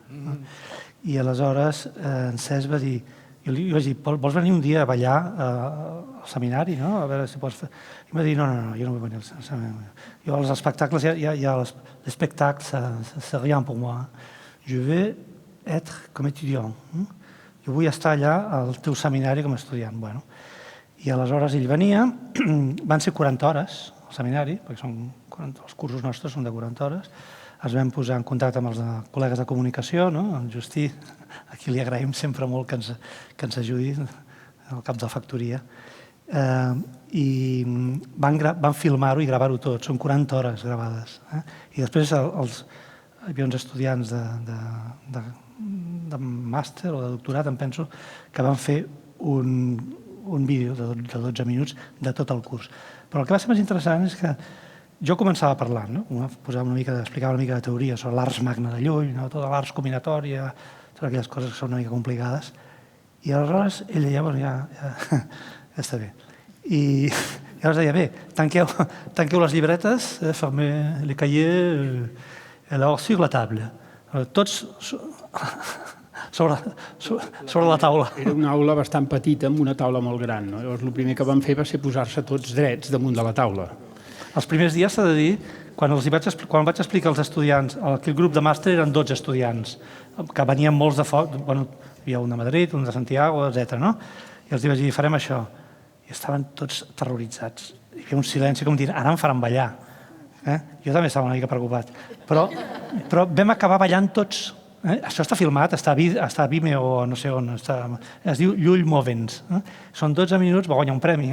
I aleshores en Cesc va dir, jo li vaig dir, vols venir un dia a ballar al seminari, no? A veure si pots fer... I em va dir, no, jo no vull venir al seminari. Jo als espectacles, l'espectacle, c'est rien pour moi. Je veux être comme étudiant. Jo vull estar allà al teu seminari com a estudiant. I aleshores ell venia, van ser 40 hores al seminari, perquè els cursos nostres són de 40 hores, ens vam posar en contacte amb els col·legues de comunicació, el Justí, a qui li agraïm sempre molt que ens ajudi, al cap de la factoria, i van filmar-ho i gravar-ho tot, són 40 hores gravades. I després hi havia uns estudiants de màster o de doctorat, em penso, que van fer un vídeo de 12 minuts de tot el curs. Però el que va ser més interessant és que jo començava parlant, explicava una mica de teoria sobre l'ars magna de Llull, tota l'ars combinatòria, totes aquelles coses que són una mica complicades, I aleshores ell deia, bueno, ja està bé. I llavors deia, bé, tanqueu les llibretes, fermez les cahiers, alors sur la table. Tots sobre la taula. Era una aula bastant petita amb una taula molt gran. No? Llavors, el primer que van fer va ser posar-se tots drets damunt de la taula. Els primers dies, s'ha de dir, quan vaig explicar als estudiants, aquell grup de màster eren 12 estudiants, que venien molts de fora, bueno, hi havia un de Madrid, un de Santiago, etc. No? I els vaig dir, farem això. I estaven tots terroritzats. Hi havia un silenci com dir, ara em faran ballar. Jo també estava una mica preocupat. Però vam acabar ballant tots. Això està filmat, està a Vimeo o no sé on. Es diu Llull Movens. Són 12 minuts, va guanyar un premi.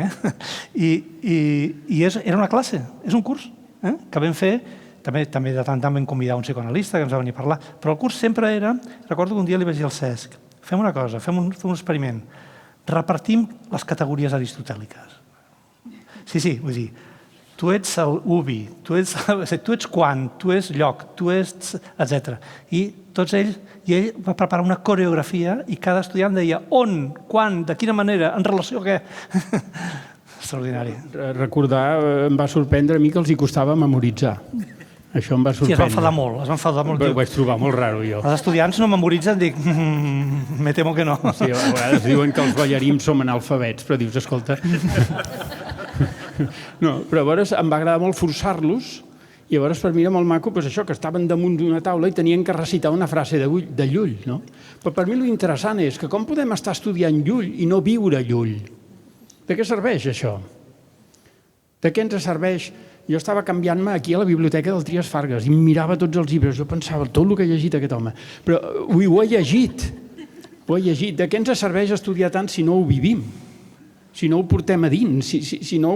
I era una classe, és un curs que vam fer. També de tant en tant vam convidar un psicoanalista que ens va venir a parlar. Però el curs sempre era... Recordo que un dia li vaig dir al Cesc, fem una cosa, fem un experiment. Repartim les categories aristotèliques. Sí, vull dir, tu ets el ubi, tu ets quan, tu ets lloc, tu ets... etc. I tots ells, i ell va preparar una coreografia i cada estudiant deia on, quan, de quina manera, en relació a què. Extraordinari. Recordar, em va sorprendre a mi que els hi costava memoritzar. Això em va sorprendre. Sí, es van enfadar molt. Ho vaig trobar molt raro, jo. Els estudiants no memoritzen, dic, me temo que no. Sí, a vegades diuen que els ballarims som analfabets, però dius, escolta... No, però llavors em va agradar molt forçar-los i llavors per mi era molt maco això, que estaven damunt d'una taula i tenien que recitar una frase de Llull, no? Però per mi l'interessant és que com podem estar estudiant Llull i no viure Llull? De què serveix això? De què ens serveix? Jo estava canviant-me aquí a la biblioteca del Trias Fargas i mirava tots els llibres, jo pensava tot el que ha llegit aquest home, però ho he llegit. De què ens serveix estudiar tant si no ho vivim? Si no ho portem a dins, si no,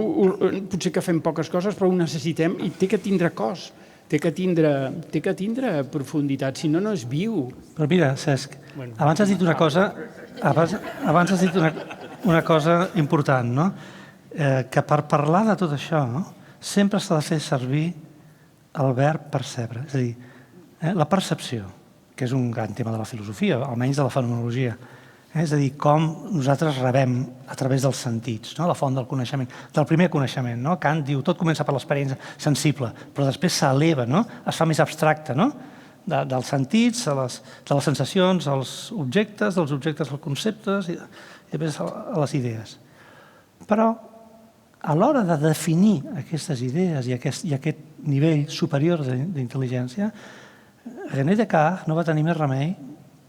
potser que fem poques coses, però ho necessitem i té que tindre cos, té que tindre profunditat, si no, no és viu. Però mira, Cesc, abans has dit una cosa, abans has dit una cosa important, no? Que per parlar de tot això sempre s'ha de fer servir el verb percebre, és a dir, la percepció, que és un gran tema de la filosofia, almenys de la fenomenologia. És a dir, com nosaltres rebem a través dels sentits, la font del coneixement, del primer coneixement. Kant diu tot comença per l'experiència sensible, però després s'eleva, es fa més abstracte, dels sentits, de les sensacions, als objectes, dels objectes als conceptes i després a les idees. Però a l'hora de definir aquestes idees i aquest nivell superior d'intel·ligència, René Descartes no va tenir més remei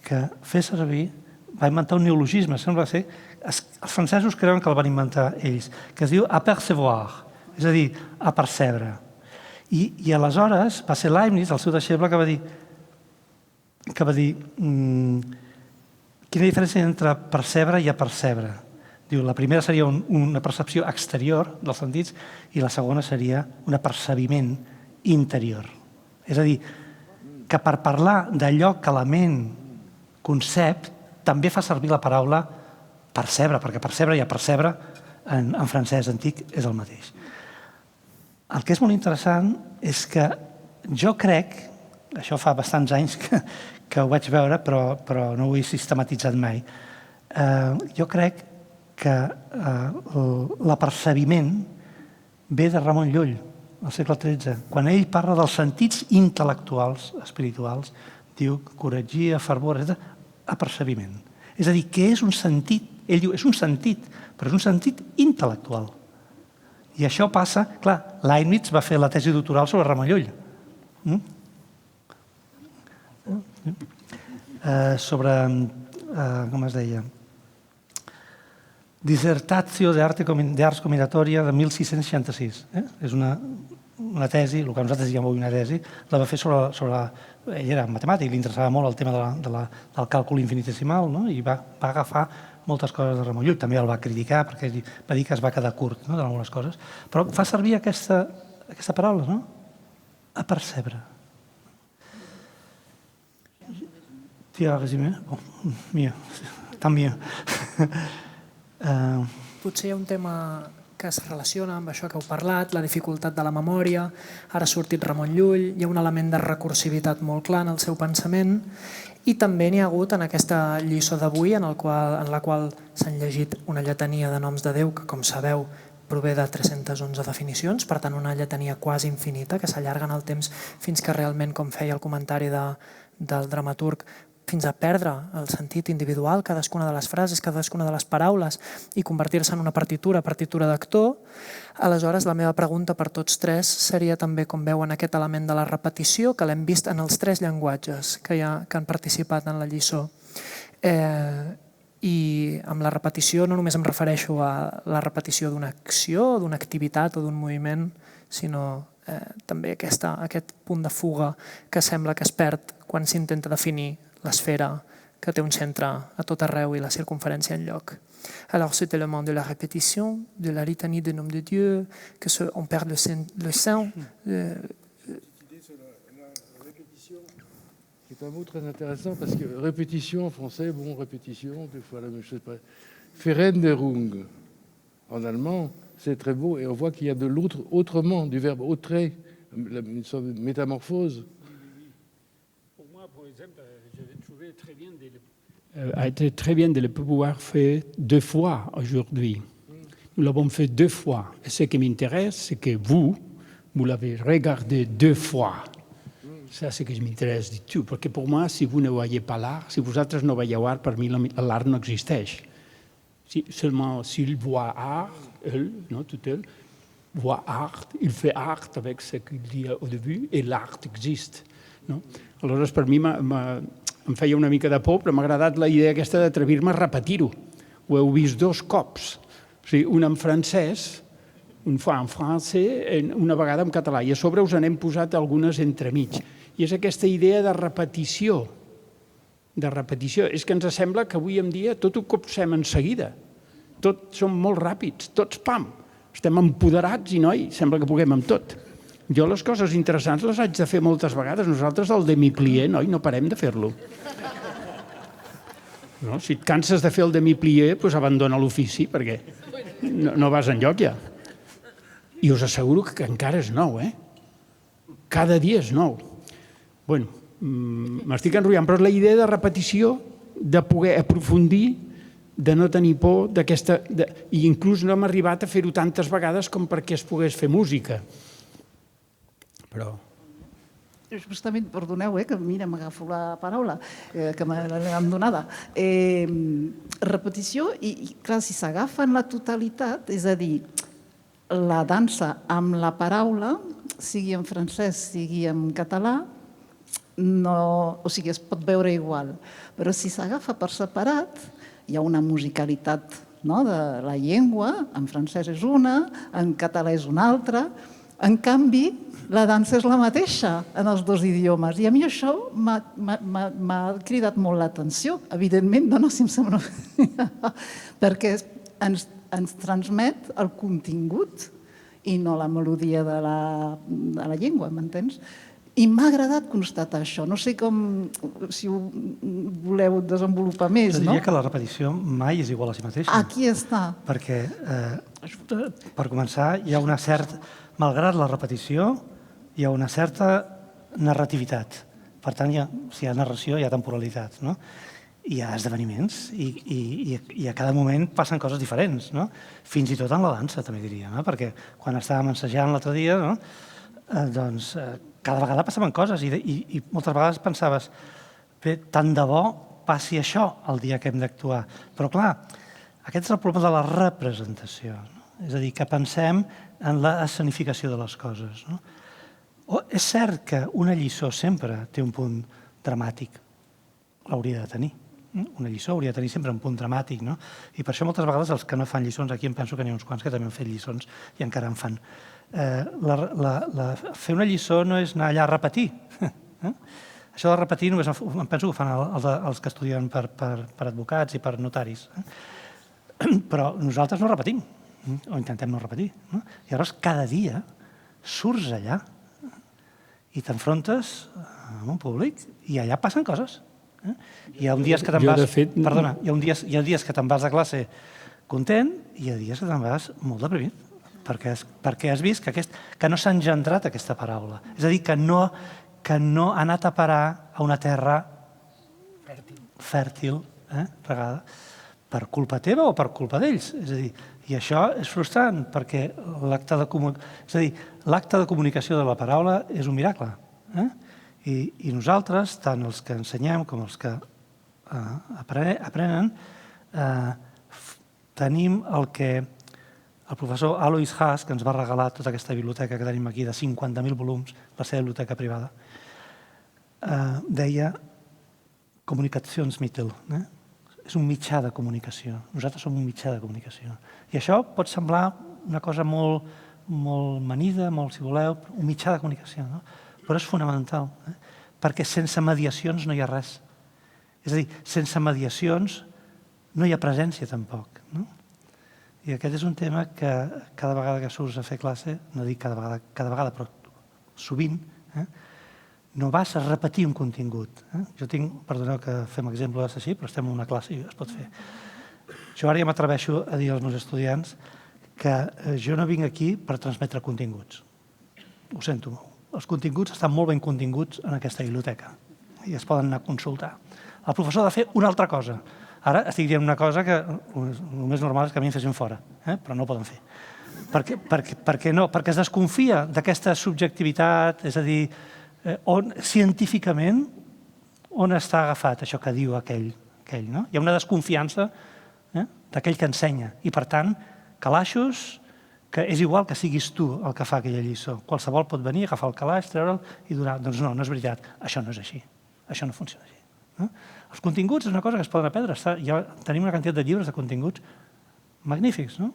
que fer servir, va inventar un neologisme, sembla ser, els francesos creuen que el van inventar ells, que es diu apercevoir, és a dir, a percebre. I aleshores va ser Leibniz, el seu deixeble, que va dir quina diferència entre percebre i apercebre. Diu, la primera seria una percepció exterior dels sentits i la segona seria un apercebiment interior. És a dir, que per parlar d'allò que la ment concep, també fa servir la paraula percebre, perquè percebre i apercebre en francès antic és el mateix. El que és molt interessant és que jo crec, això fa bastants anys que ho vaig veure, però no ho he sistematitzat mai, jo crec que l'apercebiment ve de Ramon Llull, al segle XIII. Quan ell parla dels sentits intel·lectuals, espirituals, diu coratgia, fervor, etc., apercebiment. És a dir, que és un sentit, ell diu, és un sentit, però és un sentit intel·lectual. I això passa, clar, Leibniz va fer la tesi doctoral sobre Ramon Llull. Sobre, com es deia, Dissertatio de Ars Combinatoria de 1666. És una tesi, el que nosaltres diem avui una tesi, la va fer sobre ell era matemàtic, li interessava molt el tema del càlcul infinitesimal i va agafar moltes coses de Ramon Llull. També el va criticar perquè va dir que es va quedar curt d'algunes coses. Però fa servir aquesta paraula, a percebre. Tu as résumé? Bon, mieux, tant mieux. Potser hi ha un tema que es relaciona amb això que heu parlat, la dificultat de la memòria, ara ha sortit Ramon Llull, hi ha un element de recursivitat molt clar en el seu pensament, i també n'hi ha hagut en aquesta lliçó d'avui en la qual s'han llegit una lletania de noms de Déu que, com sabeu, prové de 311 definicions, per tant una lletania quasi infinita que s'allarga en el temps fins que realment, com feia el comentari del dramaturg, fins a perdre el sentit individual, cadascuna de les frases, cadascuna de les paraules i convertir-se en una partitura d'actor. Aleshores, la meva pregunta per tots tres seria també com veuen aquest element de la repetició, que l'hem vist en els tres llenguatges que han participat en la lliçó. I amb la repetició no només em refereixo a la repetició d'una acció, d'una activitat o d'un moviment, sinó també aquest punt de fuga que sembla que es perd quan s'intenta definir l'esfera que té un centre a tot arreu i la circumferència en lloc. Alors cet élément de la répétition, de la litanie des noms de Dieu, on perd le sein. C'est un mot très intéressant parce que répétition en français, répétition, des fois la même chose. Veränderung en allemand, c'est très beau et on voit qu'il y a de l'autre, autrement, du verbe autrer, une sorte de métamorphose. Pour moi, par exemple, j'ai trouvé a été très bien de le pouvoir faire 2 fois aujourd'hui. Nous l'avons fait 2 fois. Et ce qui m'intéresse, c'est que vous l'avez regardé 2 fois. Ça, c'est ce que m'intéresse du tout. Perquè per mi, si vous ne voyez pas l'art, si vosaltres no veieu art, per mi l'art no existeix. Seulement, s'il voit art, tout elle, voit art, il fait art avec ce qu'il dit au début, et l'art existe. Aleshores, per mi em feia una mica de por, però m'ha agradat la idea aquesta d'atrevir-me a repetir-ho. Ho heu vist 2 cops. O sigui, un en francès, un fa en francès, una vegada en català, i a sobre us n'hem posat algunes entremig. I és aquesta idea de repetició. De repetició. És que ens sembla que avui en dia tot ho copsem en seguida. Tots som molt ràpids, tots pam. Estem empoderats i, noi, sembla que puguem amb tot. Jo les coses interessants les haig de fer moltes vegades. Nosaltres el demi-plié, noi, no parem de fer-lo. No? Si et canses de fer el demi-plié, doncs abandona l'ofici, perquè no vas enlloc ja. I us asseguro que encara és nou, Cada dia és nou. Bueno, m'estic enrotllant, però la idea de repetició, de poder aprofundir, de no tenir por d'aquesta... I inclús no hem arribat a fer-ho tantes vegades com perquè es pogués fer música. Però... Justament, perdoneu, que mira, m'agafo la paraula que m'han donada. Repetició, i clar, si s'agafa en la totalitat, és a dir, la dansa amb la paraula, sigui en francès, sigui en català, o sigui, es pot veure igual. Però si s'agafa per separat, hi ha una musicalitat de la llengua, en francès és una, en català és una altra. En canvi, la dansa és la mateixa en els 2 idiomes. I a mi això m'ha cridat molt l'atenció. Evidentment, no si em sembla... perquè ens transmet el contingut i no la melodia de la llengua, m'entens? I m'ha agradat constatar això. No sé si ho voleu desenvolupar més, Jo no? diria que la repetició mai és igual a si mateixa. Aquí està. Perquè, per començar, hi ha una certa... Malgrat la repetició, hi ha una certa narrativitat. Per tant, si hi ha narració, hi ha temporalitat, no? Hi ha esdeveniments i a cada moment passen coses diferents, no? Fins i tot en la dansa, també diria, no? Perquè quan estàvem ensajant l'altre dia, doncs cada vegada passaven coses i moltes vegades pensaves tant de bo passi això el dia que hem d'actuar. Però clar, aquest és el problema de la representació, és a dir, que pensem en l'escenificació de les coses. És cert que una lliçó sempre té un punt dramàtic, l'hauria de tenir. Una lliçó hauria de tenir sempre un punt dramàtic, no? I per això moltes vegades els que no fan lliçons, aquí em penso que n'hi ha uns quants que també han fet lliçons i encara en fan. Fer una lliçó no és anar allà a repetir. Això de repetir només em penso que ho fan els que estudien per advocats i per notaris. Però nosaltres no repetim, o intentem no repetir. Llavors, cada dia surts allà i t'enfrontes amb un públic i allà passen coses. Hi ha dies que te'n vas... Perdona, hi ha dies que te'n vas de classe content i hi ha dies que te'n vas molt deprimit. perquè has vist que no s'ha engendrat aquesta paraula. És a dir, que no ha anat a parar a una terra fèrtil, regada, per culpa teva o per culpa d'ells. És a dir, i això és frustrant, perquè l'acte de comunicació de la paraula és un miracle. I nosaltres, tant els que ensenyem com els que aprenen, tenim el que el professor Alois Haas, que ens va regalar tota aquesta biblioteca que tenim aquí de 50.000 volums, la seva biblioteca privada, deia Kommunikationsmittel. És un mitjà de comunicació. Nosaltres som un mitjà de comunicació. I això pot semblar una cosa molt manida, molt, si voleu, un mitjà de comunicació, no? Però és fonamental, perquè sense mediacions no hi ha res. És a dir, sense mediacions no hi ha presència tampoc. I aquest és un tema que cada vegada que surts a fer classe, no dic cada vegada, però sovint, no vas a repetir un contingut. Jo tinc, perdoneu que fem exemples així, però estem en una classe i es pot fer. Jo ara ja m'atreveixo a dir als meus estudiants que jo no vinc aquí per transmetre continguts. Ho sento molt. Els continguts estan molt ben continguts en aquesta biblioteca i es poden anar a consultar. El professor ha de fer una altra cosa. Ara estic dient una cosa que el més normal és que a mi em fessin fora, però no ho poden fer. Per què no? Perquè es desconfia d'aquesta subjectivitat, és a dir, científicament, on està agafat això que diu aquell. Hi ha una desconfiança d'aquell que ensenya. I, per tant, calaixos, que és igual que siguis tu el que fa aquella lliçó. Qualsevol pot venir, agafar el calaix, treure'l i donar. Doncs no és veritat. Això no és així. Això no funciona així. Els continguts és una cosa que es poden aprendre. Ja tenim una quantitat de llibres de continguts magnífics, no?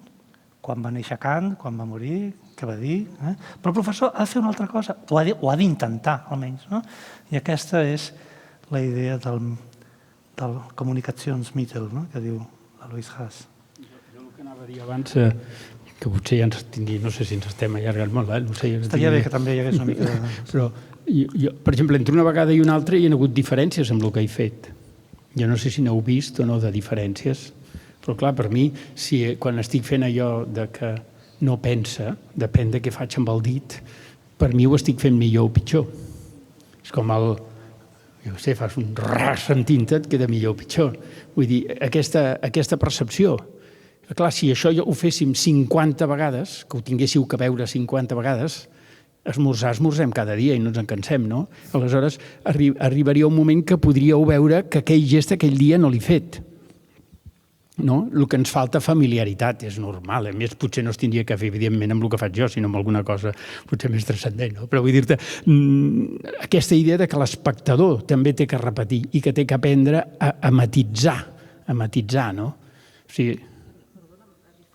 Quan va néixer Kant, quan va morir, què va dir. Però el professor ha de fer una altra cosa, o ha d'intentar, almenys. I aquesta és la idea del Kommunikationsmittel, que diu Alois Haas. Jo el que anava a dir abans, que potser ja ens tingui, no sé si ens estem allargant molt, no sé... Estaria bé que també hi hagués una mica de... Però, per exemple, entre una vegada i una altra hi ha hagut diferències amb el que he fet. Jo no sé si n'heu vist o no de diferències, però clar, per mi, quan estic fent allò de que no pensa, depèn de què faig amb el dit, per mi ho estic fent millor o pitjor. És com jo sé, fas un ras sentint-te, et queda millor o pitjor. Vull dir, aquesta percepció. Clar, si això ho féssim 50 vegades, que ho tinguéssiu que veure 50 vegades, esmorzem cada dia i no ens en cansem, no? Aleshores, arribaria un moment que podríeu veure que aquell gest aquell dia no l'he fet. No? El que ens falta familiaritat, és normal. A més, potser no es tindria que fer, evidentment, amb el que faig jo, sinó amb alguna cosa potser més transcendent. No? Però vull dir-te, aquesta idea de que l'espectador també té que repetir i que té que aprendre a matitzar, no? O sigui...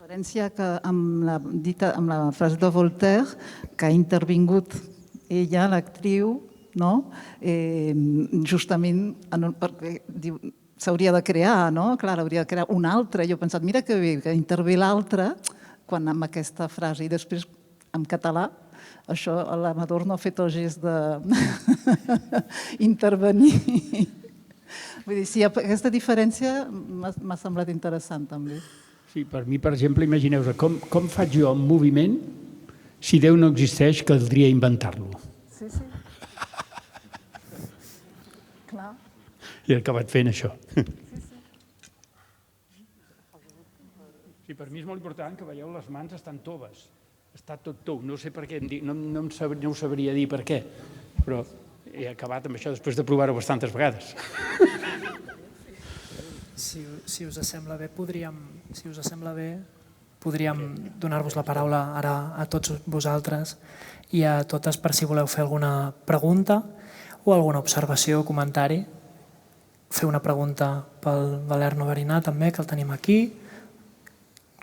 La diferència que amb la frase de Voltaire, que ha intervingut ella, l'actriu, justament perquè diu s'hauria de crear, no? Clar, hauria de crear una altra. Jo he pensat, mira que bé, que intervé l'altra quan amb aquesta frase. I després, en català, això l'Amador no ha fet el gest d'intervenir. Vull dir, sí, aquesta diferència m'ha semblat interessant, també. Sí, per mi, per exemple, imagineu-vos, com faig jo un moviment si Déu no existeix, caldria inventar-lo. Sí. Clar. I he acabat fent això. Sí, per mi és molt important que veieu les mans estan toves. Està tot tou. No sé per què, no ho sabria dir per què, però he acabat amb això després de provar-ho bastantes vegades. Si us sembla bé, podríem donar-vos la paraula ara a tots vosaltres i a totes per si voleu fer alguna pregunta o alguna observació o comentari. Fer una pregunta pel Valer Noverinà també, que el tenim aquí,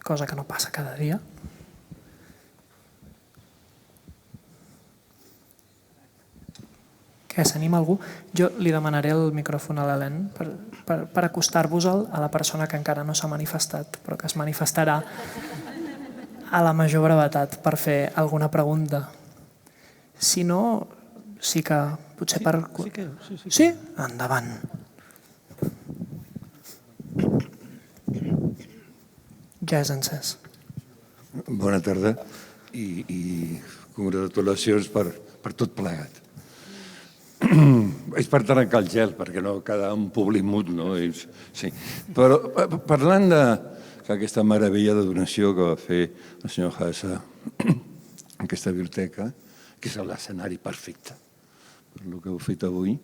cosa que no passa cada dia. Què, s'anima algú? Jo li demanaré el micròfon a l'Helene per acostar-vos-el a la persona que encara no s'ha manifestat, però que es manifestarà a la major brevetat per fer alguna pregunta. Si no, sí que potser per... Sí? Endavant. Ja és encès. Bona tarda i congratulacions per tot plegat. És per trencar el gel, perquè no quedar un públic mut, no? Sí. Però parlant d'aquesta meravella de donació que va fer el senyor Hassa a aquesta biblioteca, que és l'escenari perfecte per el que heu fet avui,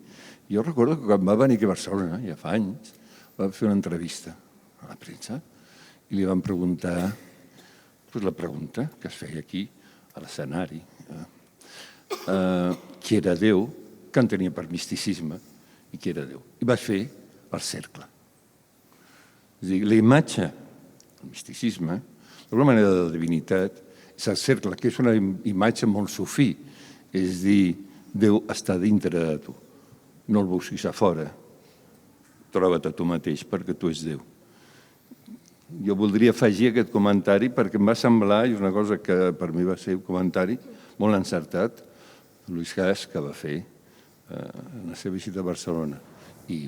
jo recordo que quan va venir aquí a Barcelona, ja fa anys, va fer una entrevista a la premsa i li van preguntar la pregunta que es feia aquí, a l'escenari, qui era Déu, que entenia per misticisme, i qui era Déu. I vaig fer el cercle. És a dir, la imatge, el misticisme, d'alguna manera de la divinitat, és el cercle, que és una imatge molt sofí. És dir, Déu està dintre de tu. No el busquis a fora. Troba't a tu mateix, perquè tu ets Déu. Jo voldria afegir aquest comentari perquè em va semblar, i és una cosa que per mi va ser un comentari molt encertat, Lluís Gas, que va fer en la seva visita a Barcelona. I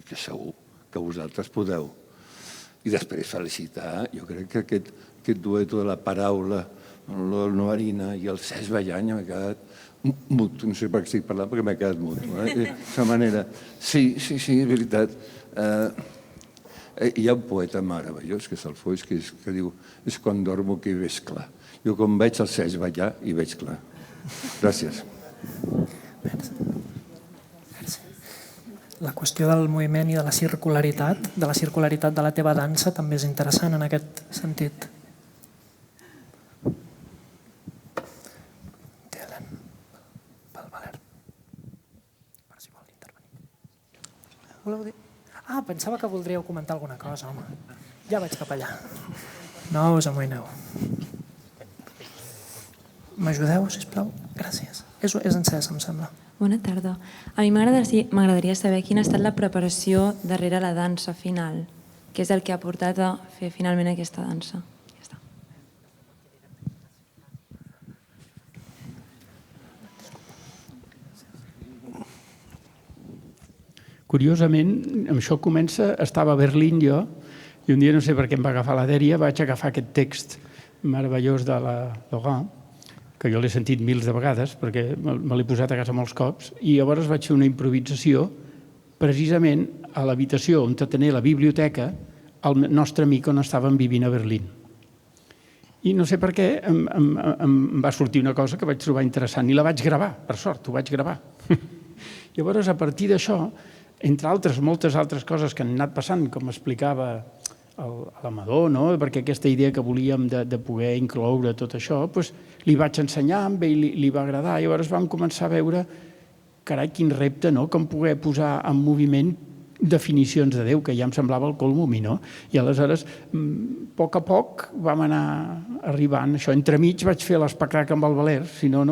que segur que vosaltres podeu. I després felicitar, jo crec que aquest dueto de la paraula, la Noarina i el Cesc Ballany, m'ha quedat mut. No sé per què estic parlant, perquè m'ha quedat mut. De manera. Sí, és veritat. Hi ha un poeta meravellós, que és el Foix, que diu és quan dormo que hi veig clar. Jo quan veig el Cesc Ballà hi veig clar. Gràcies. La qüestió del moviment i de la circularitat de la teva dansa també és interessant en aquest sentit. Pel Valert. Per si vol intervenir. Voleu dir? Pensava que voldríeu comentar alguna cosa, home. Ja vaig cap allà. No us amoïneu. M'ajudeu, sisplau? Gràcies. És encès, em sembla. Bona tarda. A mi m'agradaria saber quina ha estat la preparació darrere la dansa final, què és el que ha portat a fer finalment aquesta dansa. Ja està. Curiosament, amb això estava a Berlín jo, i un dia, no sé per què em va agafar la dèria, vaig agafar aquest text meravellós de la Laurent, que jo l'he sentit mils de vegades, perquè me l'he posat a casa molts cops, i llavors vaig fer una improvisació precisament a l'habitació on tenia la biblioteca el nostre amic on estàvem vivint a Berlín. I no sé per què em va sortir una cosa que vaig trobar interessant i la vaig gravar, per sort, ho vaig gravar. Llavors, a partir d'això, entre altres, moltes altres coses que han anat passant, com explicava l'Amador, perquè aquesta idea que volíem de poder incloure tot això, li vaig ensenyar, a ell li va agradar, i llavors vam començar a veure, carai, quin repte, com poder posar en moviment definicions de Déu, que ja em semblava el colmo-mi, no? I aleshores, a poc vam anar arribant, això, entremig vaig fer l'espectacle amb el Valert, si no,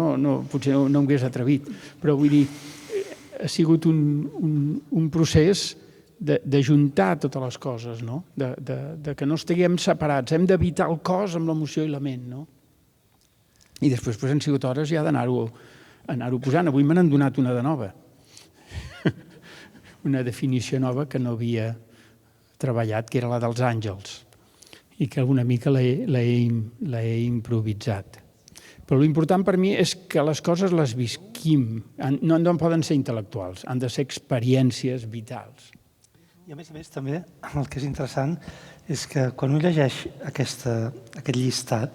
potser no m'hagués atrevit, però vull dir, ha sigut un procés d'ajuntar totes les coses, de que no estiguem separats, hem d'evitar el cos amb l'emoció i la ment. I després han sigut hores ja d'anar-ho posant. Avui me n'han donat una de nova, una definició nova que no havia treballat, que era la dels àngels, i que una mica l'he improvisat. Però l'important per mi és que les coses les visquim, no poden ser intel·lectuals, han de ser experiències vitals. I a més, també, el que és interessant és que quan un llegeix aquest llistat,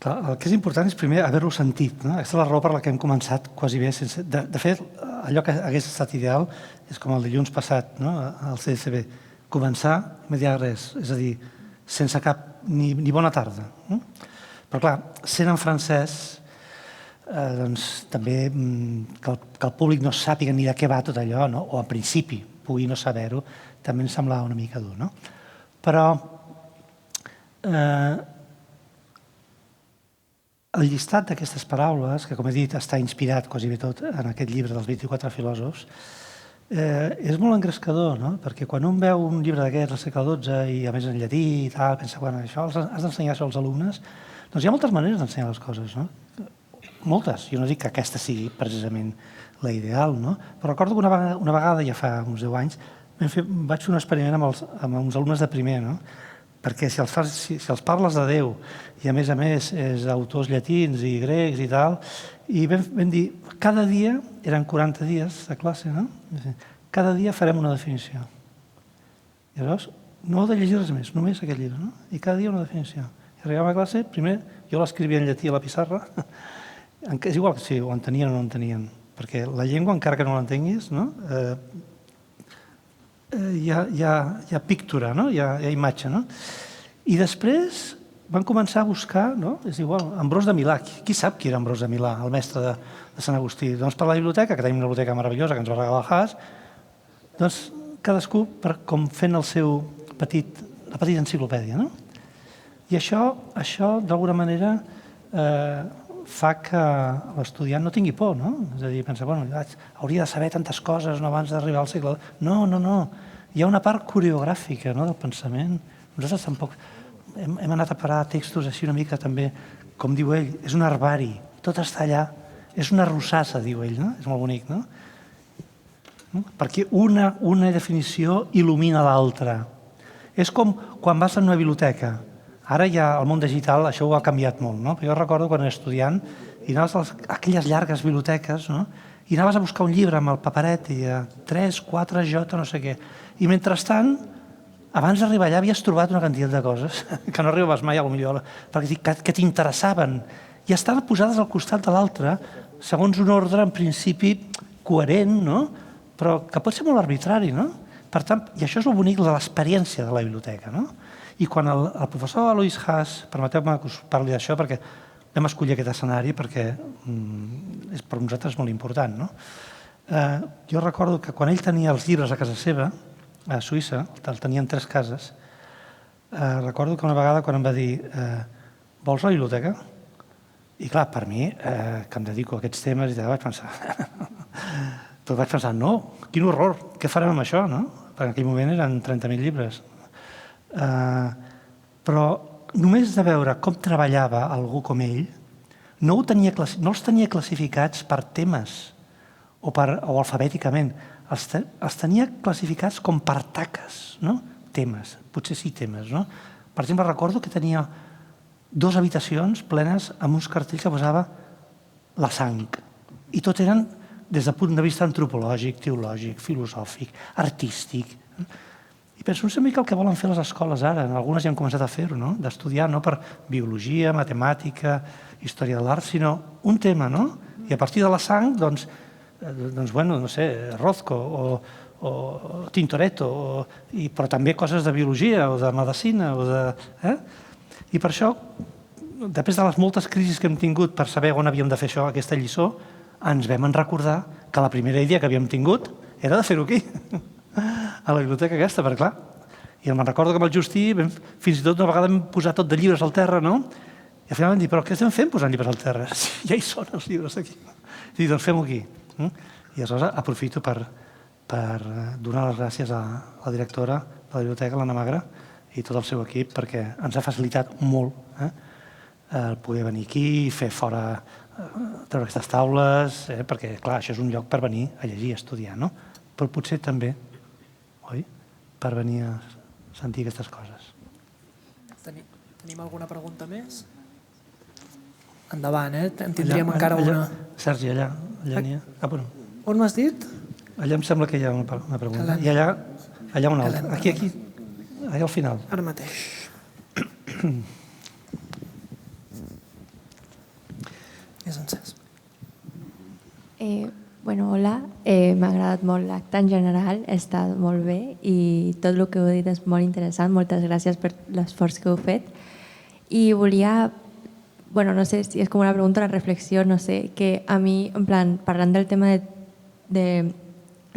el que és important és primer haver-lo sentit. Aquesta és la raó per la que hem començat quasi bé. De fet, allò que hagués estat ideal és com el dilluns passat, al CDCB. Començar i no dir res, és a dir, sense cap ni bona tarda. Però clar, sent en francès, també que el públic no sàpiga ni de què va tot allò, o en principi pugui no saber-ho, també em semblava una mica dur. Però el llistat d'aquestes paraules, que com he dit està inspirat quasi bé tot en aquest llibre dels 24 filòsofs, és molt engrescador, perquè quan un veu un llibre d'aquests al segle XII i a més en llatí i tal, pensa, bueno, això has d'ensenyar això als alumnes, doncs hi ha moltes maneres d'ensenyar les coses, moltes. Jo no dic que aquesta sigui precisament la ideal, però recordo que una vegada, ja fa uns 10 anys, vaig fer un experiment amb uns alumnes de primer, perquè si els parles de Déu i a més és autors llatins i grecs i tal, i vam dir, cada dia, eren 40 dies de classe, no? Cada dia farem una definició. I llavors, no heu de llegir res més, només aquest llibre, no? I cada dia una definició. I arribàvem a classe, primer, jo l'escrivia en llatí a la pissarra, és igual si ho entenien o no entenien, perquè la llengua, encara que no l'entenguis, no? Hi ha pictura, no? Hi ha imatge, no? I després van començar a buscar, no? És igual, Ambròs de Milà. Qui sap qui era Ambròs de Milà, el mestre de Sant Agustí? Doncs per la biblioteca, que tenim una biblioteca meravellosa que ens va regalar el Haas, doncs cadascú com fent la petita enciclopèdia, no? I això d'alguna manera fa que l'estudiant no tingui por, no? És a dir, pensa, bueno, hauria de saber tantes coses abans d'arribar al segle... No. Hi ha una part coreogràfica del pensament. Nosaltres tampoc... Hem anat a parar textos així una mica també, com diu ell, és un herbari, tot està allà, és una rossassa, diu ell, no? És molt bonic, no? Perquè una definició il·lumina l'altra. És com quan vas a una biblioteca. Ara ja al món digital això ho ha canviat molt, no? Però jo recordo quan era estudiant i anaves a aquelles llargues biblioteques, no? I anaves a buscar un llibre amb el paperet i 3, 4, J, no sé què. I mentrestant, abans d'arribar allà havies trobat una quantitat de coses que no arribaves mai, potser, que t'interessaven i estan posades al costat de l'altre segons un ordre, en principi, coherent, no? Però que pot ser molt arbitrari, no? Per tant, i això és el bonic de l'experiència de la biblioteca, no? I quan el professor Alois Haas, permeteu-me que us parli d'això, perquè vam escollir aquest escenari perquè per nosaltres és molt important, no? Jo recordo que quan ell tenia els llibres a casa seva, a Suïssa, el tenia en 3 cases, recordo que una vegada quan em va dir vols la biblioteca? I clar, per mi, que em dedico a aquests temes, vaig pensar, no, quin horror, què farem amb això, no? Perquè en aquell moment eren 30.000 llibres. Però només de veure com treballava algú com ell, no els tenia classificats per temes o alfabèticament, els tenia classificats com per taques, no? Temes, potser sí temes, no? Per exemple, recordo que tenia 2 habitacions plenes amb uns cartells que posava la sang. I tot eren des del punt de vista antropològic, teològic, filosòfic, artístic. I penso, no sé mica el que volen fer les escoles ara, algunes ja han començat a fer-ho, no? D'estudiar no per biologia, matemàtica, història de l'art, sinó un tema, no? I a partir de la sang, doncs bueno, no sé, Rothko o Tintoretto, però també coses de biologia o de medicina. I per això, després de les moltes crisis que hem tingut per saber on havíem de fer això, aquesta lliçó, ens vam recordar que la primera idea que havíem tingut era de fer-ho aquí, a la biblioteca aquesta, perquè clar, i me'n recordo que amb el Justí fins i tot una vegada vam posar tot de llibres al terra, no? I al final vam dir, però què estem fent posant llibres al terra? Ja hi són els llibres aquí. I doncs fem-ho aquí. I aleshores aprofito per donar les gràcies a la directora de la biblioteca, l'Anna Magra, i tot el seu equip, perquè ens ha facilitat molt el poder venir aquí, fer fora, treure aquestes taules, perquè, clar, això és un lloc per venir a llegir, a estudiar, no? Però potser també, oi?, per venir a sentir aquestes coses. Tenim alguna pregunta més? Endavant, en tindríem encara una. Sergi, allà n'hi ha. On m'has dit? Allà em sembla que hi ha una pregunta. I allà una altra. Aquí, allà al final. Ara mateix. És encès. Bueno, hola, m'ha agradat molt l'acte en general, ha estat molt bé i tot el que heu dit és molt interessant. Moltes gràcies per l'esforç que heu fet. I volia, bueno, no sé si és com una pregunta o una reflexió, no sé, que a mi, en plan, parlant del tema de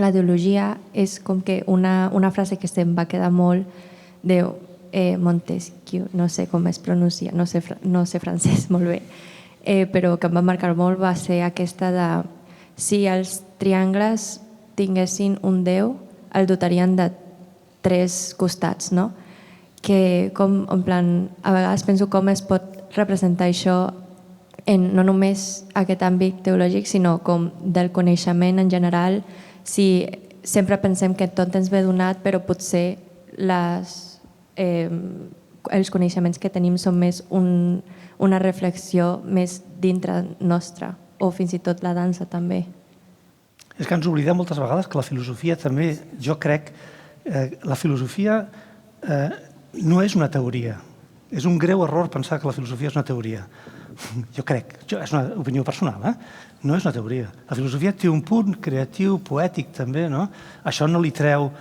la teologia, és com que una frase que se'm va quedar molt de Montesquieu, no sé com es pronuncia, no sé francès molt bé, però que em va marcar molt va ser aquesta de si els triangles tinguessin un Déu, el dotarien de 3 costats, no? Que com, en plan, a vegades penso com es pot representar això en no només aquest àmbit teològic, sinó com del coneixement en general, si sempre pensem que tot ens ve donat, però potser els coneixements que tenim són més una reflexió més dintre nostra, o fins i tot la dansa també. És que ens oblidem moltes vegades que la filosofia també, jo crec, la filosofia no és una teoria. És un greu error pensar que la filosofia és una teoria. Jo crec, és una opinió personal, no és una teoria. La filosofia té un punt creatiu, poètic també, no? Això no li treu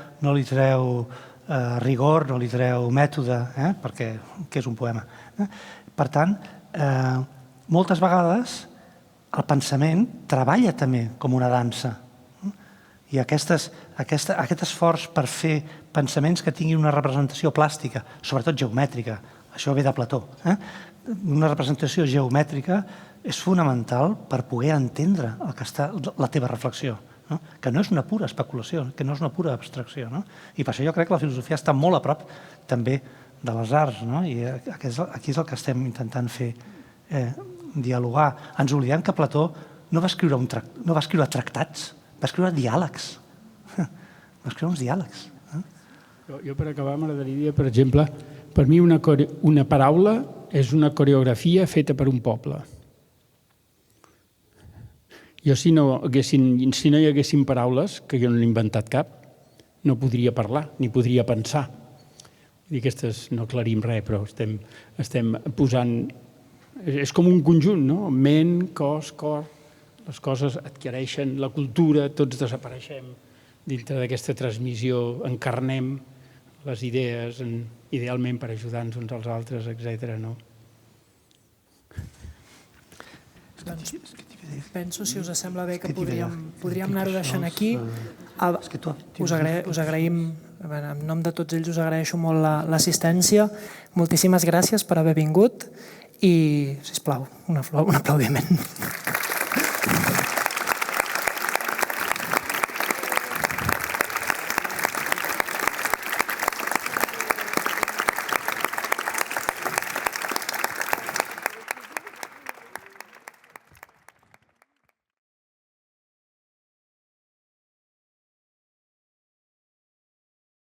rigor, no li treu mètode, perquè què és un poema? Per tant, moltes vegades el pensament treballa també com una dansa. I aquest esforç per fer pensaments que tinguin una representació plàstica, sobretot geomètrica, això ve de Plató, una representació geomètrica és fonamental per poder entendre el que està la teva reflexió, que no és una pura especulació, que no és una pura abstracció. I per això jo crec que la filosofia està molt a prop també de les arts, i aquí és el que estem intentant fer, dialogar. Ens oblidem que Plató no va escriure tractats, va escriure diàlegs. Va escriure uns diàlegs. Jo per acabar m'agradaria dir, per exemple, per mi una paraula és una coreografia feta per un poble. Jo si no hi haguessin paraules, que jo no n'he inventat cap, no podria parlar, ni podria pensar. Aquestes no aclarim res, però estem posant... És com un conjunt, no? Ment, cos, cor, les coses adquireixen la cultura, tots desapareixem dintre d'aquesta transmissió, encarnem les idees, idealment per ajudar-nos uns als altres, etc. Penso, si us sembla bé, que podríem anar-ho deixant aquí. Us agraïm, en nom de tots ells, us agraeixo molt l'assistència. Moltíssimes gràcies per haver vingut i, sisplau, un aplaudiment.